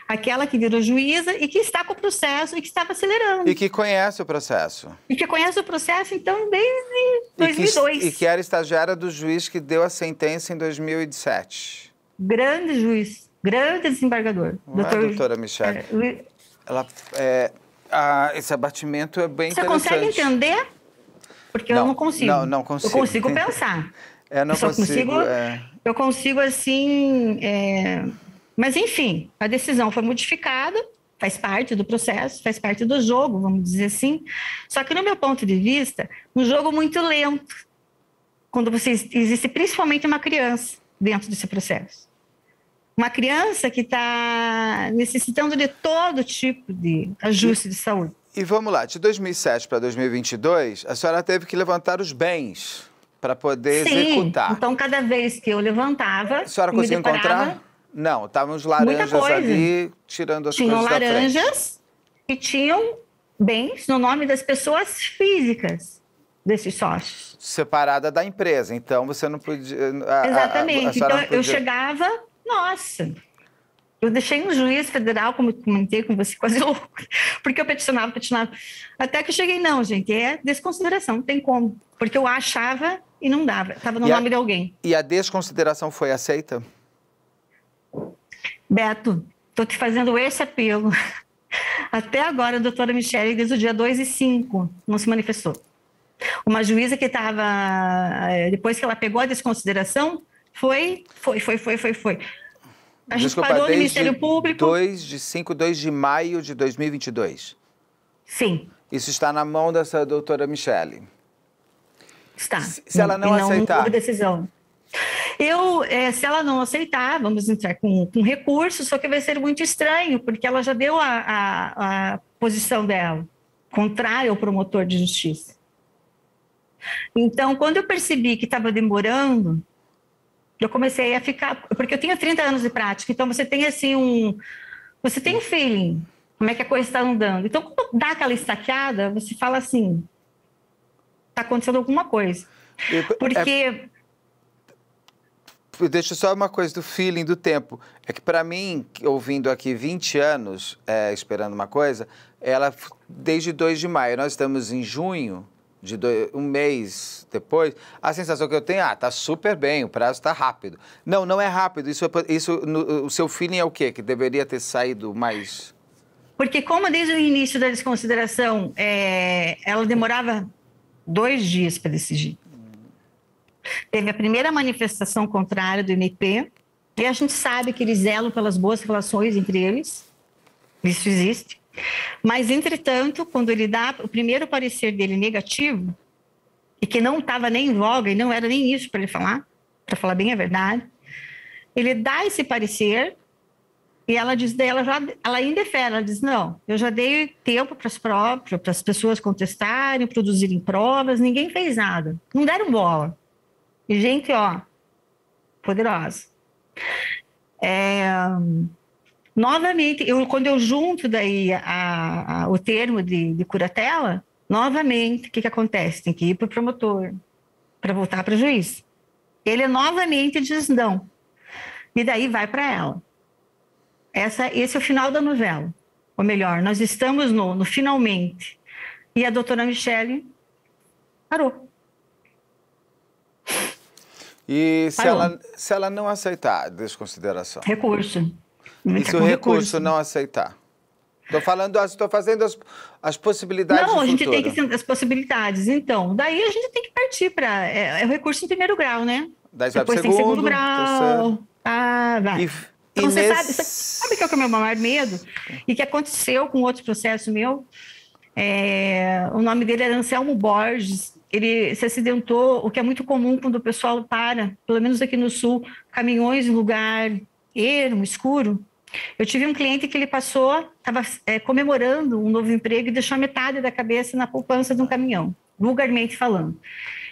B: Aquela que virou juíza e que está com o processo e que estava acelerando.
A: E que conhece o processo.
B: E que conhece o processo, então, desde 2002.
A: E que era estagiária do juiz que deu a sentença em 2007.
B: Grande juiz, grande desembargador.
A: Doutora Michele? Esse abatimento é bem interessante.
B: Você consegue entender? Porque eu não consigo.
A: Não consigo.
B: Eu consigo pensar. Eu consigo, assim... Mas, enfim, a decisão foi modificada, faz parte do processo, faz parte do jogo, vamos dizer assim. Só que, no meu ponto de vista, um jogo muito lento, quando existe principalmente uma criança dentro desse processo. Uma criança que está necessitando de todo tipo de ajuste de saúde.
A: E vamos lá, de 2007 para 2022, a senhora teve que levantar os bens para poder executar.
B: Então, cada vez que eu levantava...
A: A senhora conseguiu encontrar? Não, estavam os laranjas ali, tirando as coisas da frente. Tinham laranjas
B: e tinham bens no nome das pessoas físicas desses sócios.
A: Separada da empresa, então você não podia...
B: Exatamente, então eu chegava, nossa... Eu deixei um juiz federal, como eu comentei com você, quase louco, porque eu peticionava. Até que eu cheguei, não, gente, é desconsideração, não tem como. Porque eu achava e não dava, estava no nome de alguém.
A: E a desconsideração foi aceita?
B: Beto, estou te fazendo esse apelo. Até agora, a doutora Michele, desde o dia 2 e 5, não se manifestou. Uma juíza que estava, depois que ela pegou a desconsideração, foi. A gente parou no Ministério Público.
A: 2 de maio de 2022.
B: Sim.
A: Isso está na mão dessa doutora Michele.
B: Está.
A: Se ela não aceitar.
B: Não houve decisão. Se ela não aceitar, vamos entrar com recurso, só que vai ser muito estranho, porque ela já deu a posição dela, contrária ao promotor de justiça. Então, quando eu percebi que estava demorando, eu comecei a ficar... Porque eu tenho 30 anos de prática, então você tem assim você tem um feeling, como é que a coisa está andando. Então, quando dá aquela estaqueada, você fala assim, está acontecendo alguma coisa. Porque...
A: Deixa só uma coisa do feeling do tempo. É que para mim, ouvindo aqui 20 anos, esperando uma coisa, ela desde 2 de maio, nós estamos em junho, um mês depois, a sensação que eu tenho, tá super bem, o prazo está rápido. Não é rápido, o seu feeling é o quê? Que deveria ter saído mais...
B: Porque como desde o início da desconsideração, ela demorava 2 dias para decidir. Teve a primeira manifestação contrária do MP, e a gente sabe que eles zelam pelas boas relações entre eles, isso existe. Mas, entretanto, quando ele dá o primeiro parecer dele negativo, e que não estava nem em voga, e não era nem isso para ele falar, para falar bem a verdade, ele dá esse parecer, e ela diz, ela indefere, ela diz, não, eu já dei tempo para as pessoas contestarem, produzirem provas, ninguém fez nada, não deram bola. E gente, poderosa. Novamente, quando eu junto daí o termo de curatela, novamente, o que acontece? Tem que ir para o promotor, para voltar para o juiz. Ele novamente diz não. E daí vai para ela. Esse é o final da novela. Ou melhor, nós estamos no finalmente. E a doutora Michele parou.
A: E se ela não aceitar a desconsideração?
B: Recurso.
A: E se o recurso não aceitar? Estou fazendo as possibilidades do futuro.
B: Não, a gente tem que as possibilidades. Então, daí a gente tem que partir para... É o recurso em primeiro grau, né?
A: Daí
B: depois tem segundo grau. Vai. Então, você sabe que é o meu maior medo? E que aconteceu com outro processo meu? O nome dele era Anselmo Borges. Ele se acidentou, o que é muito comum quando o pessoal para, pelo menos aqui no Sul, caminhões em lugar ermo, escuro. Eu tive um cliente que ele passou, estava comemorando um novo emprego e deixou metade da cabeça na poupança de um caminhão, vulgarmente falando.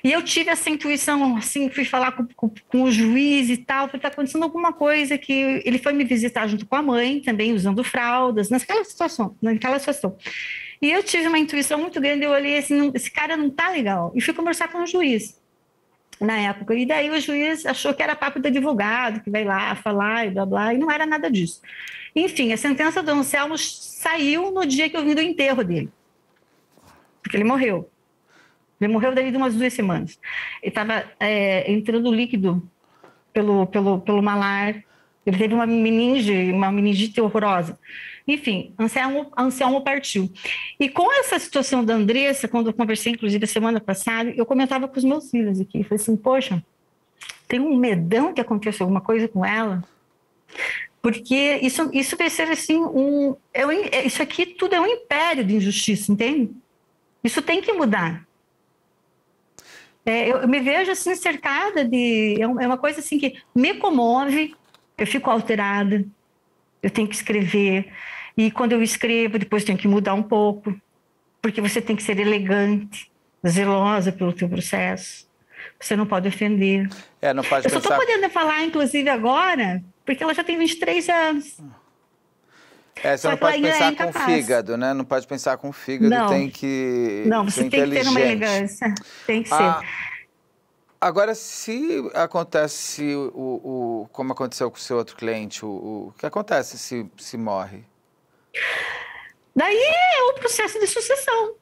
B: E eu tive essa intuição, assim, fui falar com o juiz e tal, porque está acontecendo alguma coisa que ele foi me visitar junto com a mãe, também usando fraldas, naquela situação. E eu tive uma intuição muito grande, eu olhei assim, esse cara não tá legal. E fui conversar com o juiz, na época. E daí o juiz achou que era papo do advogado, que vai lá falar e blá, blá, e não era nada disso. Enfim, a sentença do Anselmo saiu no dia que eu vim do enterro dele. Porque ele morreu. Ele morreu daí de umas 2 semanas. Ele estava entrando líquido pelo malar. Ele teve uma meningite horrorosa. Enfim, Anselmo partiu. E com essa situação da Andressa, quando eu conversei, inclusive, a semana passada, eu comentava com os meus filhos aqui. Eu falei assim, poxa, tem um medão que aconteça alguma coisa com ela, porque isso vai ser assim, isso aqui tudo é um império de injustiça, entende? Isso tem que mudar. Eu me vejo assim cercada de... É uma coisa assim que me comove, eu fico alterada, eu tenho que escrever, e quando eu escrevo, depois tenho que mudar um pouco, porque você tem que ser elegante, zelosa pelo teu processo, você não pode ofender.
A: Não pode
B: eu só estou podendo falar, inclusive, agora, porque ela já tem 23 anos.
A: Você não pode pensar com o fígado, né? Não pode pensar com o fígado,
B: não,
A: tem que
B: não, você tem que ter uma elegância, tem que ser.
A: Agora, se acontece como aconteceu com o seu outro cliente, o que acontece se morre?
B: Daí é o processo de sucessão.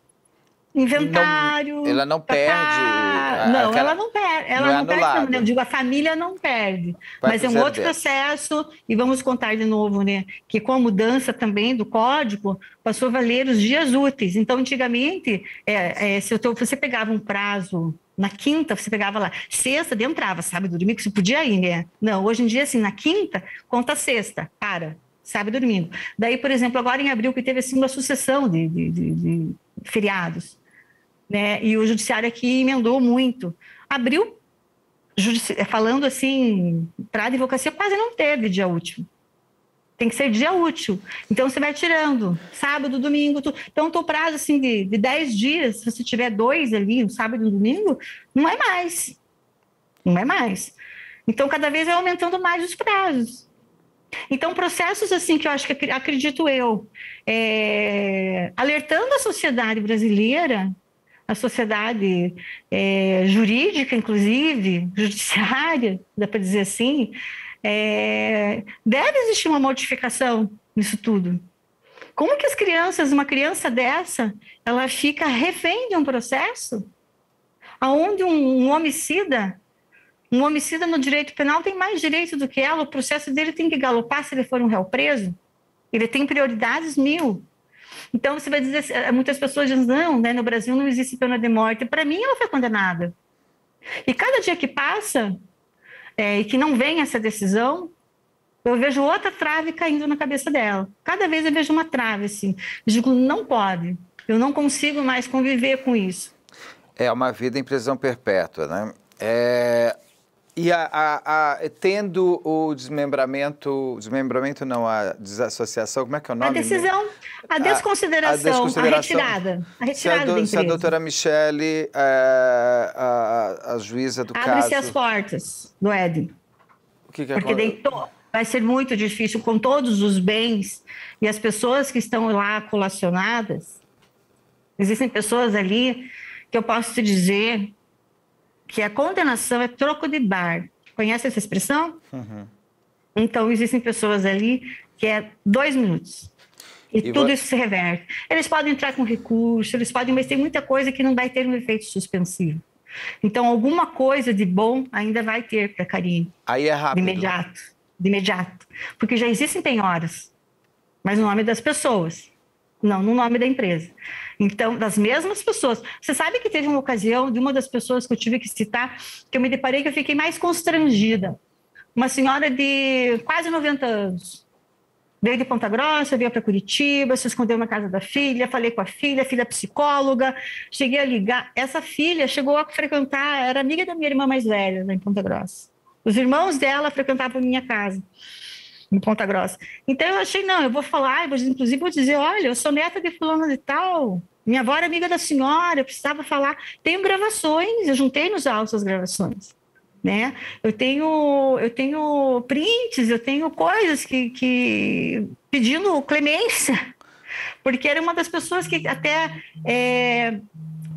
B: Inventário.
A: Ela não perde.
B: Não, ela não perde. Ela não perde, eu digo, a família não perde. Mas é um outro processo, e vamos contar de novo, né? Que com a mudança também do código, passou a valer os dias úteis. Então, antigamente, você pegava um prazo. Na quinta, você pegava lá, sexta, entrava, sábado, domingo, você podia ir, né? Não, hoje em dia, assim, na quinta, conta sexta, sábado e domingo. Daí, por exemplo, agora em abril, que teve, assim, uma sucessão de feriados, né? E o judiciário aqui emendou muito. Abril, falando assim, para a advocacia, quase não teve dia útil. Tem que ser dia útil. Então, você vai tirando sábado, domingo. Então, o prazo assim, de 10 dias, se você tiver 2 ali, um sábado e um domingo, não é mais. Não é mais. Então, cada vez vai aumentando mais os prazos. Então, processos assim que eu acho que, acredito eu, alertando a sociedade brasileira, a sociedade jurídica, inclusive, judiciária, dá para dizer assim, deve existir uma modificação nisso tudo. Como que as crianças, uma criança dessa, ela fica refém de um processo onde um homicida no direito penal tem mais direito do que ela, o processo dele tem que galopar se ele for um réu preso, ele tem prioridades 1000. Então você vai dizer, muitas pessoas dizem, não, né, no Brasil não existe pena de morte. Para mim ela foi condenada. E cada dia que passa, e que não vem essa decisão, eu vejo outra trave caindo na cabeça dela. Cada vez eu vejo uma trave, assim. Eu digo, não pode. Eu não consigo mais conviver com isso.
A: É uma vida em prisão perpétua, né? E tendo o desmembramento não, a desassociação, como é que é o nome?
B: A decisão, a desconsideração, a retirada da empresa.
A: Se a doutora Michele, a juíza do caso...
B: Abre-se as portas do Éden. Porque vai ser muito difícil com todos os bens e as pessoas que estão lá colacionadas. Existem pessoas ali que eu posso te dizer que a condenação é troco de bar. Conhece essa expressão?
A: Uhum.
B: Então, existem pessoas ali que é 2 minutos. E tudo isso se reverte. Eles podem entrar com recurso, mas tem muita coisa que não vai ter um efeito suspensivo. Então, alguma coisa de bom ainda vai ter para a Karine.
A: Aí é rápido.
B: De imediato. Porque já existem penhoras, mas no nome das pessoas, não no nome da empresa. Então, das mesmas pessoas. Você sabe que teve uma ocasião de uma das pessoas que eu tive que citar, que eu me deparei que eu fiquei mais constrangida. Uma senhora de quase 90 anos. Veio de Ponta Grossa, veio para Curitiba, se escondeu na casa da filha, falei com a filha é psicóloga, cheguei a ligar. Essa filha chegou a frequentar, era amiga da minha irmã mais velha, lá em Ponta Grossa. Os irmãos dela frequentavam a minha casa, em Ponta Grossa. Então eu achei, não, eu vou falar, inclusive vou dizer, olha, eu sou neta de fulano de tal, Minha avó era amiga da senhora, eu precisava falar. Tenho gravações, eu juntei nos autos as gravações, né? Eu tenho prints, eu tenho coisas que pedindo clemência, porque era uma das pessoas que até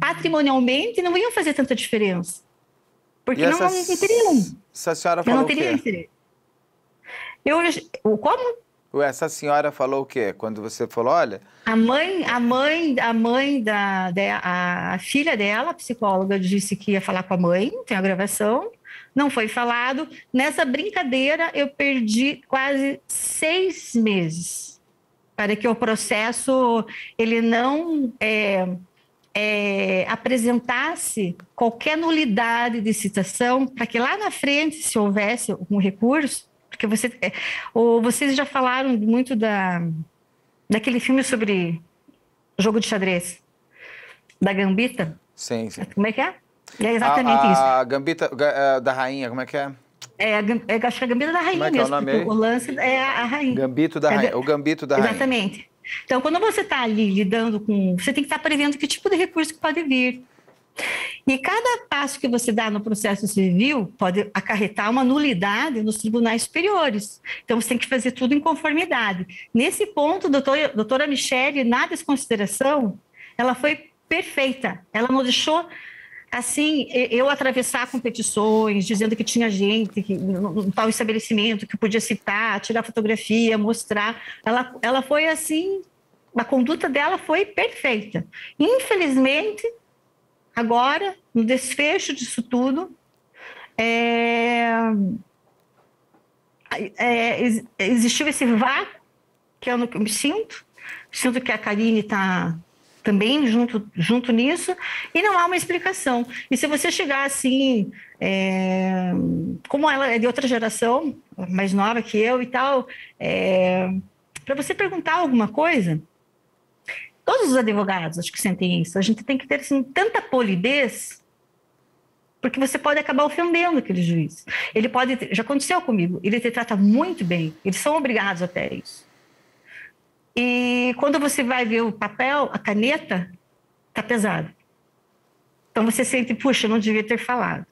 B: patrimonialmente não iam fazer tanta diferença. Porque não teriam.
A: Essa senhora
B: Eu
A: falou
B: não
A: o
B: teria
A: quê?
B: interesse. Como?
A: Essa senhora falou o quê? Quando você falou, olha...
B: A filha dela, a psicóloga, disse que ia falar com a mãe, tem a gravação, não foi falado. Nessa brincadeira, eu perdi quase 6 meses para que o processo ele não apresentasse qualquer nulidade de citação, para que lá na frente, se houvesse um recurso, porque vocês já falaram muito daquele filme sobre jogo de xadrez, da Gambita.
A: Sim, sim.
B: Como é que é? É exatamente isso.
A: A Gambita da rainha, como é que é?
B: Acho que é a Gambita da rainha
A: Como é que
B: mesmo,
A: é o nome
B: porque
A: aí?
B: o lance é a rainha.
A: Gambito da rainha, o Gambito da rainha.
B: Exatamente. Então, quando você está ali lidando com... Você tem que estar prevendo que tipo de recurso que pode vir. E cada passo que você dá no processo civil pode acarretar uma nulidade nos tribunais superiores. Então, você tem que fazer tudo em conformidade. Nesse ponto, doutora Michele, na desconsideração, ela foi perfeita. Ela não deixou, assim, eu atravessar competições, dizendo que tinha gente que, no tal estabelecimento que podia citar, tirar fotografia, mostrar. Ela foi assim, a conduta dela foi perfeita. Infelizmente... Agora, no desfecho disso tudo, existiu esse vácuo que eu me sinto que a Karine está também junto nisso, e não há uma explicação. E se você chegar assim, como ela é de outra geração, mais nova que eu e tal, para você perguntar alguma coisa... Todos os advogados, acho que sentem isso. A gente tem que ter assim, tanta polidez, porque você pode acabar ofendendo aquele juiz. Ele pode... Já aconteceu comigo. Ele te trata muito bem. Eles são obrigados até isso. E quando você vai ver o papel, a caneta, está pesado. Então você sente, puxa, eu não devia ter falado.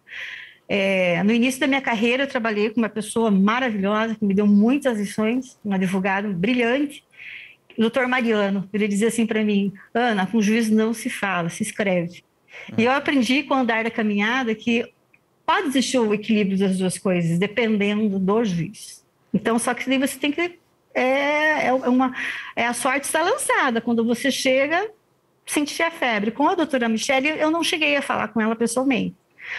B: No início da minha carreira, eu trabalhei com uma pessoa maravilhosa, que me deu muitas lições, um advogado brilhante, o doutor Mariano. Ele dizia assim para mim: Ana, com juiz não se fala, se escreve. E eu aprendi com o andar da caminhada que pode existir o equilíbrio das duas coisas, dependendo do juiz. Então, só que daí você tem que... a sorte está lançada. Quando você chega, sentir a febre. Com a doutora Michele, eu não cheguei a falar com ela pessoalmente.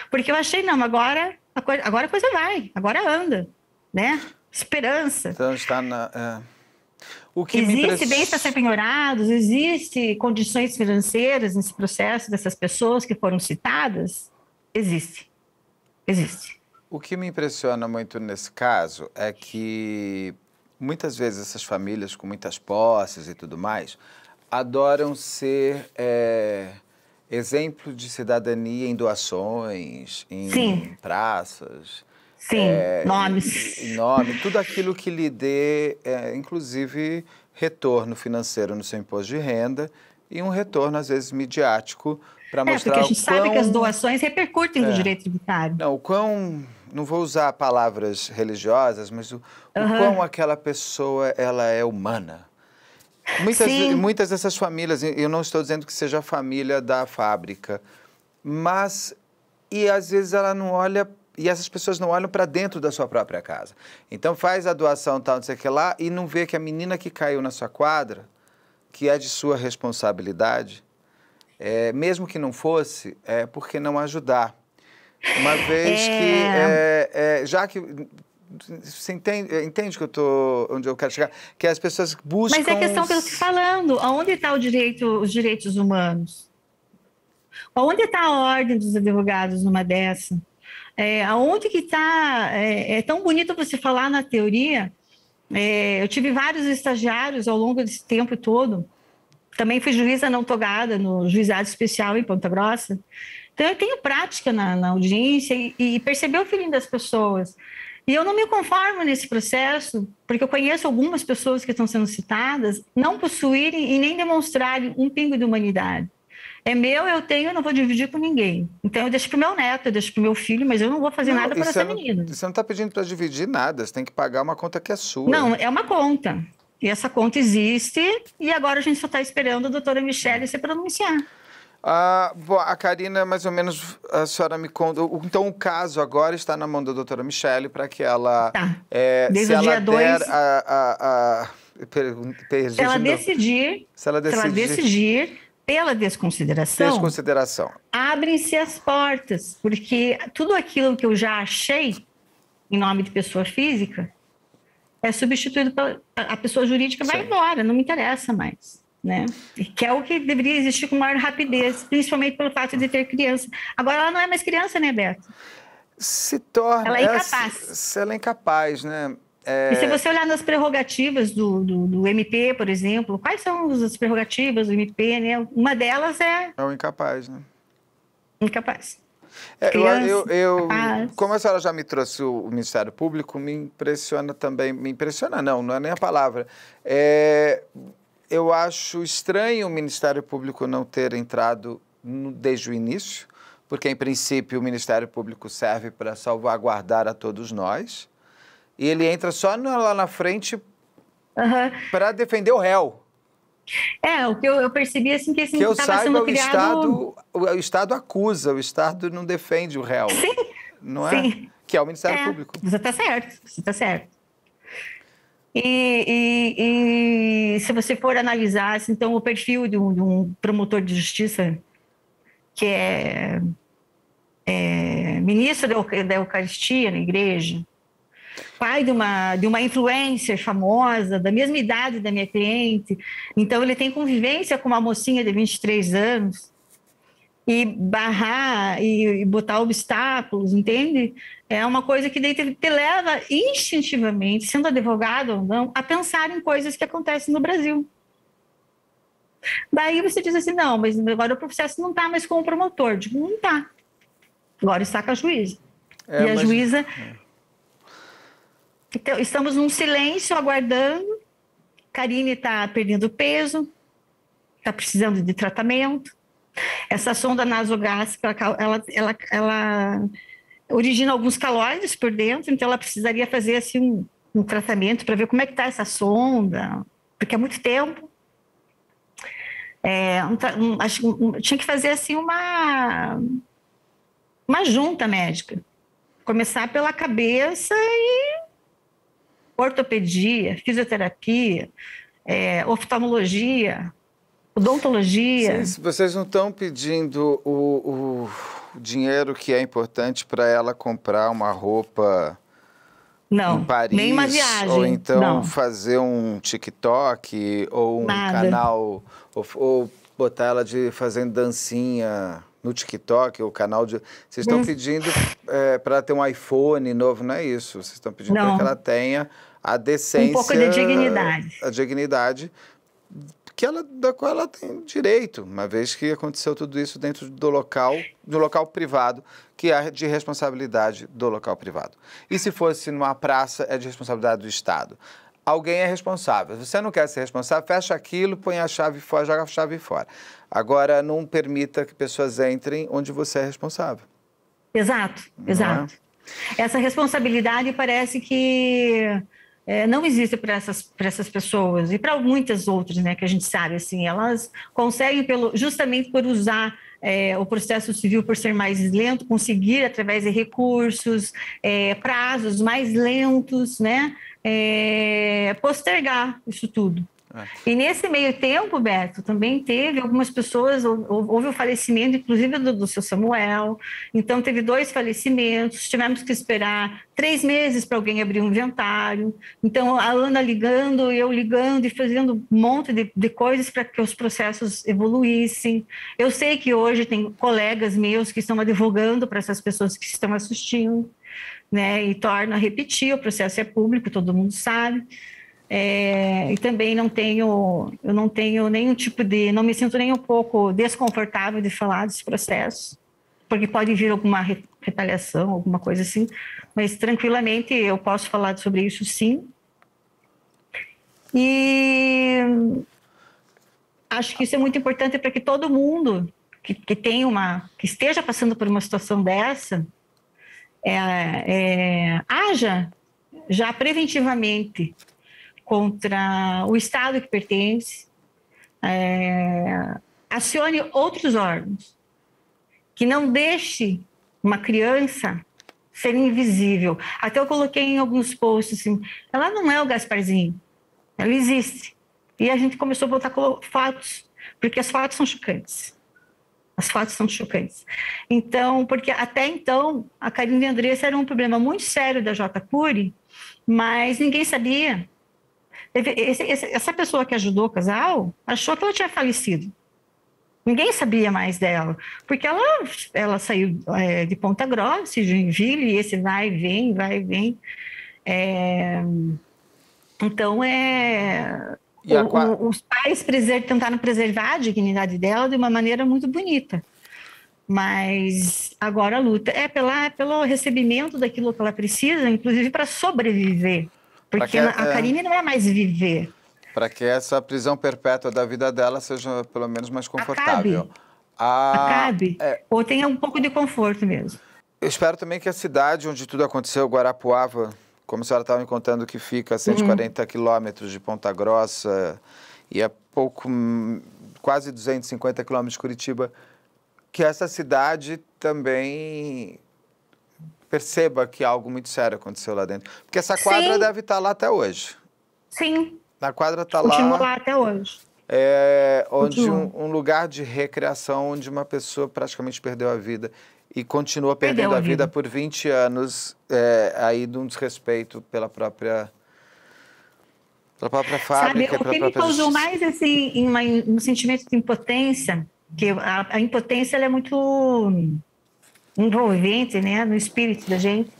B: Porque eu achei, não, agora a coisa vai, agora anda, né? Esperança.
A: Então está na...
B: Existe bens para ser penhorados, existe condições financeiras nesse processo dessas pessoas que foram citadas? Existe.
A: O que me impressiona muito nesse caso é que muitas vezes essas famílias com muitas posses e tudo mais adoram ser exemplo de cidadania em doações, em praças.
B: Sim, nomes.
A: Nome, tudo aquilo que lhe dê, inclusive, retorno financeiro no seu imposto de renda e um retorno, às vezes, midiático para mostrar
B: porque a gente sabe que as doações repercutem no direito tributário.
A: Não, não vou usar palavras religiosas, mas o quão aquela pessoa ela é humana. Muitas dessas famílias, eu não estou dizendo que seja a família da fábrica, mas, e às vezes ela não olha... E essas pessoas não olham para dentro da sua própria casa. Então faz a doação, tal, não sei o que lá, e não vê que a menina que caiu na sua quadra, que é de sua responsabilidade, mesmo que não fosse, porque não ajudar. Uma vez que... já que... Você entende que onde eu quero chegar? Que as pessoas buscam...
B: Mas é a questão que eu estou te falando. Aonde está os direitos humanos? Aonde está a ordem dos advogados numa dessa? Aonde que está... É tão bonito você falar na teoria. Eu tive vários estagiários ao longo desse tempo todo. Também fui juíza não togada no Juizado Especial em Ponta Grossa. Então, eu tenho prática na audiência e perceber o feeling das pessoas. E eu não me conformo nesse processo, porque eu conheço algumas pessoas que estão sendo citadas não possuírem e nem demonstrarem um pingo de humanidade. É meu, eu tenho, eu não vou dividir com ninguém. Então, eu deixo para o meu neto, eu deixo para o meu filho, mas eu não vou fazer nada para essa menina.
A: Você não está pedindo para dividir nada, você tem que pagar uma conta que é sua.
B: Não, é uma conta. E essa conta existe, e agora a gente só está esperando a doutora Michele se pronunciar.
A: Bom, a Karina, mais ou menos, a senhora me conta. Então, o caso agora está na mão da doutora Michele para que ela.
B: Tá.
A: Desde
B: o dia 2.
A: Se ela
B: decidir pela desconsideração. Abrem-se as portas, porque tudo aquilo que eu já achei em nome de pessoa física é substituído pela a pessoa jurídica. Vai embora, não me interessa mais. Né? Que é o que deveria existir com maior rapidez, principalmente pelo fato de ter criança. Agora ela não é mais criança, né, Beto?
A: Se torna...
B: Ela é incapaz.
A: Ela é incapaz, né?
B: E se você olhar nas prerrogativas do MP, por exemplo, quais são as prerrogativas do MP, né? Uma delas é...
A: É o incapaz, né?
B: Incapaz.
A: Como a senhora já me trouxe o Ministério Público, me impressiona também... Me impressiona não é nem a palavra. Eu acho estranho o Ministério Público não ter entrado desde o início, porque, em princípio, o Ministério Público serve para salvaguardar a todos nós, e ele entra só lá na frente para defender o réu.
B: O que eu percebi, assim, que
A: eu
B: estava sendo criado...
A: o Estado acusa, o Estado não defende o réu.
B: Sim,
A: não é?
B: Sim.
A: Que é o Ministério Público.
B: Você está certo. E se você for analisar, então, o perfil de um promotor de justiça que é ministro da Eucaristia na igreja, pai de uma influencer famosa, da mesma idade da minha cliente, então ele tem convivência com uma mocinha de 23 anos, e barrar e botar obstáculos, entende? É uma coisa que te leva instintivamente, sendo advogado ou não, a pensar em coisas que acontecem no Brasil. Daí você diz assim, não, mas agora o processo não está mais com o promotor. Digo, não está. Agora está com a juíza. A juíza... Então, estamos num silêncio, aguardando. Karine está perdendo peso, está precisando de tratamento. Essa sonda nasogástrica, ela origina alguns calóides por dentro, então ela precisaria fazer assim, um tratamento para ver como é que está essa sonda, porque é muito tempo. Tinha que fazer assim uma junta médica. Começar pela cabeça e ortopedia, fisioterapia, oftalmologia, odontologia.
A: Sim, vocês não estão pedindo o dinheiro que é importante para ela comprar uma roupa em Paris,
B: nem uma viagem.
A: Ou então fazer um TikTok, ou um canal, ou botar ela fazendo dancinha no TikTok, o canal de... Vocês estão pedindo para ela ter um iPhone novo, não é isso? Vocês estão pedindo para que ela tenha a decência...
B: Um pouco de dignidade.
A: A dignidade da qual ela tem direito, uma vez que aconteceu tudo isso dentro do local privado, que é de responsabilidade do local privado. E se fosse numa praça, é de responsabilidade do Estado. Alguém é responsável. Se você não quer ser responsável, fecha aquilo, põe a chave fora, joga a chave fora. Agora, não permita que pessoas entrem onde você é responsável.
B: Exato. Essa responsabilidade parece que... não existe para essas pessoas e para muitas outras, né, que a gente sabe, assim, elas conseguem, justamente por usar o processo civil por ser mais lento, conseguir, através de recursos, prazos mais lentos, né, postergar isso tudo. E nesse meio tempo, Beto, também teve algumas pessoas, houve o falecimento, inclusive do seu Samuel, então teve 2 falecimentos, tivemos que esperar 3 meses para alguém abrir um inventário, então a Ana ligando, eu ligando e fazendo um monte de coisas para que os processos evoluíssem. Eu sei que hoje tem colegas meus que estão advogando para essas pessoas que estão assistindo, né, e torna a repetir, o processo é público, todo mundo sabe. E também eu não tenho nenhum tipo não me sinto nem um pouco desconfortável de falar desse processo, porque pode vir alguma retaliação, alguma coisa assim, mas tranquilamente eu posso falar sobre isso, sim. E acho que isso é muito importante para que todo mundo que esteja passando por uma situação dessa haja já preventivamente contra o Estado que pertence, acione outros órgãos, que não deixe uma criança ser invisível. Até eu coloquei em alguns posts assim, ela não é o Gasparzinho, ela existe. E a gente começou a botar fotos, porque as fotos são chocantes. As fotos são chocantes. Então, porque até então, a Karine Andressa era um problema muito sério da J. Cury, mas ninguém sabia. Essa pessoa que ajudou o casal achou que ela tinha falecido. Ninguém sabia mais dela, porque ela saiu de Ponta Grossa, de Joinville, e esse vai e vem, vai e vem. Então, os pais tentaram preservar a dignidade dela de uma maneira muito bonita. Mas agora a luta é pelo recebimento daquilo que ela precisa, inclusive para sobreviver. Porque a Karine não é mais viver.
A: Para que essa prisão perpétua da vida dela seja pelo menos mais confortável.
B: Acabe. Ou tenha um pouco de conforto mesmo.
A: Eu espero também que a cidade onde tudo aconteceu, Guarapuava, como a senhora estava me contando, que fica a 140 quilômetros de Ponta Grossa e a quase 250 quilômetros de Curitiba, que essa cidade também perceba que algo muito sério aconteceu lá dentro. Porque essa quadra deve estar lá até hoje.
B: Sim.
A: A quadra está lá.
B: Continua lá até hoje.
A: Onde um lugar de recreação onde uma pessoa praticamente perdeu a vida e continua perdendo a vida por 20 anos, aí de um desrespeito pela própria fábrica.
B: Sabe, o que me causou mais assim, um sentimento de impotência, que a impotência ela é muito envolvente, né, no espírito da gente,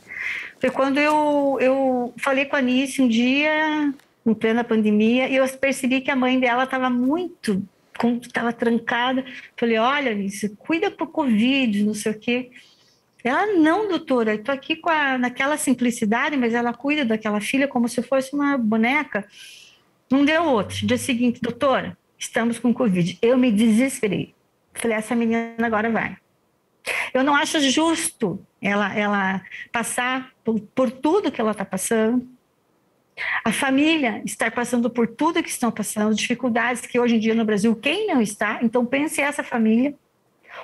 B: foi quando eu falei com a Anice um dia, em plena pandemia, e eu percebi que a mãe dela estava trancada. Falei, olha, Anice, cuida pro Covid, não sei o quê. Ela, não, doutora, eu tô aqui naquela simplicidade, mas ela cuida daquela filha como se fosse uma boneca. Não deu outro. Dia seguinte, doutora, estamos com Covid. Eu me desesperei. Falei, essa menina agora vai. Eu não acho justo ela passar por tudo que ela está passando. A família estar passando por tudo que estão passando, dificuldades que hoje em dia no Brasil, quem não está? Então pense essa família.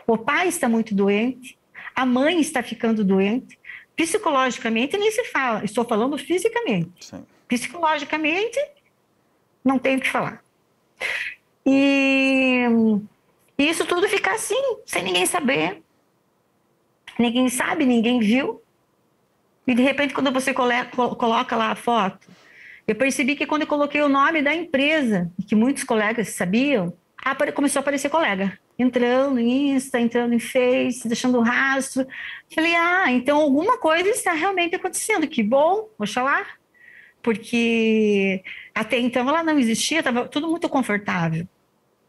B: O pai está muito doente, a mãe está ficando doente, psicologicamente nem se fala, estou falando fisicamente.
A: Sim.
B: Psicologicamente, não tenho o que falar. E isso tudo fica assim, sem ninguém saber. Ninguém sabe, ninguém viu. E de repente, quando você coloca lá a foto, eu percebi que quando eu coloquei o nome da empresa, que muitos colegas sabiam, começou a aparecer colega. Entrando em Insta, entrando em Face, deixando rastro. Falei, então alguma coisa está realmente acontecendo. Que bom, oxalá. Porque até então ela não existia, estava tudo muito confortável.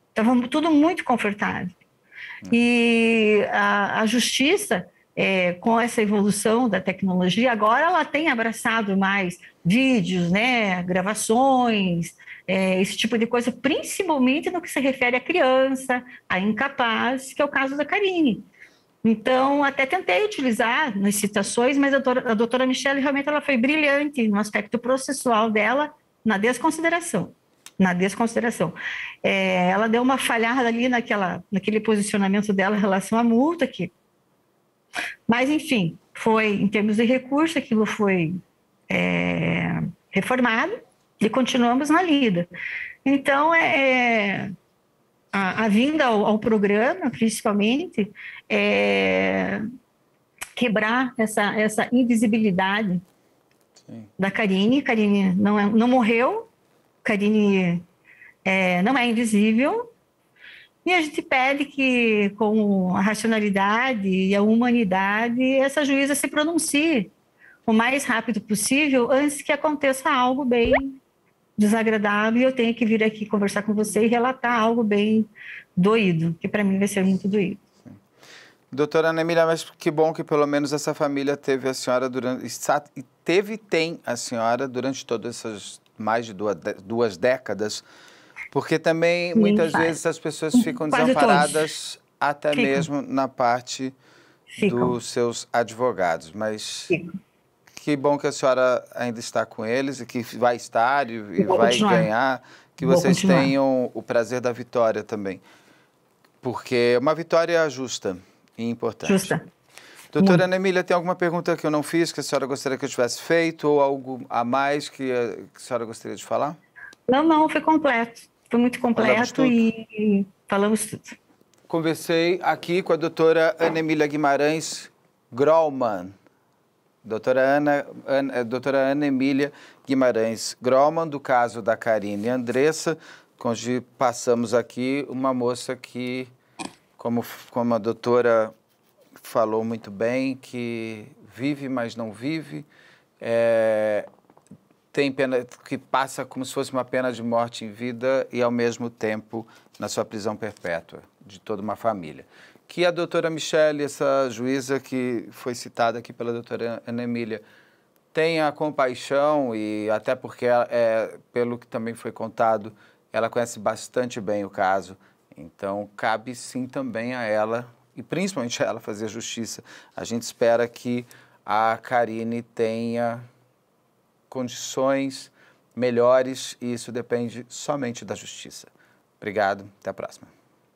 B: Estava tudo muito confortável. E a justiça, com essa evolução da tecnologia, agora ela tem abraçado mais vídeos, né, gravações, esse tipo de coisa, principalmente no que se refere à criança, à incapaz, que é o caso da Karine. Então, até tentei utilizar nas citações, mas a doutora Michelle realmente ela foi brilhante no aspecto processual dela, na desconsideração. Ela deu uma falhada ali naquele posicionamento dela em relação à multa aqui. Mas, enfim, em termos de recurso, aquilo foi reformado e continuamos na lida. Então, a vinda ao programa, principalmente, quebrar essa invisibilidade da Karine. Karine não morreu, Karine não é invisível, e a gente pede que, com a racionalidade e a humanidade, essa juíza se pronuncie o mais rápido possível antes que aconteça algo bem desagradável e eu tenho que vir aqui conversar com você e relatar algo bem doído, que para mim vai ser muito doído.
A: Doutora Ana Emília, mas que bom que pelo menos essa família teve a senhora tem a senhora durante todas essas mais de duas décadas, porque também muitas vezes as pessoas ficam desamparadas até mesmo na parte dos seus advogados. Mas que bom que a senhora ainda está com eles e que vai estar e vai ganhar, que vocês tenham o prazer da vitória também, porque é uma vitória justa e importante.
B: Justa.
A: Doutora Ana Emília, tem alguma pergunta que eu não fiz, que a senhora gostaria que eu tivesse feito, ou algo a mais que a senhora gostaria de falar?
B: Não, foi completo. Foi muito completo e falamos tudo.
A: Conversei aqui com a doutora Ana Emília Guimarães Grollmann. Doutora Ana Emília Guimarães Grollmann, do caso da Karine Andressa, onde passamos aqui uma moça que, como a doutora falou muito bem, que vive, mas não vive, tem pena, que passa como se fosse uma pena de morte em vida e, ao mesmo tempo, na sua prisão perpétua de toda uma família. Que a doutora Michele, essa juíza que foi citada aqui pela doutora Ana Emília, tenha compaixão e até porque, pelo que também foi contado, ela conhece bastante bem o caso, então cabe sim também a ela, e principalmente a ela, fazer justiça. A gente espera que a Karine tenha condições melhores e isso depende somente da justiça. Obrigado, até a próxima.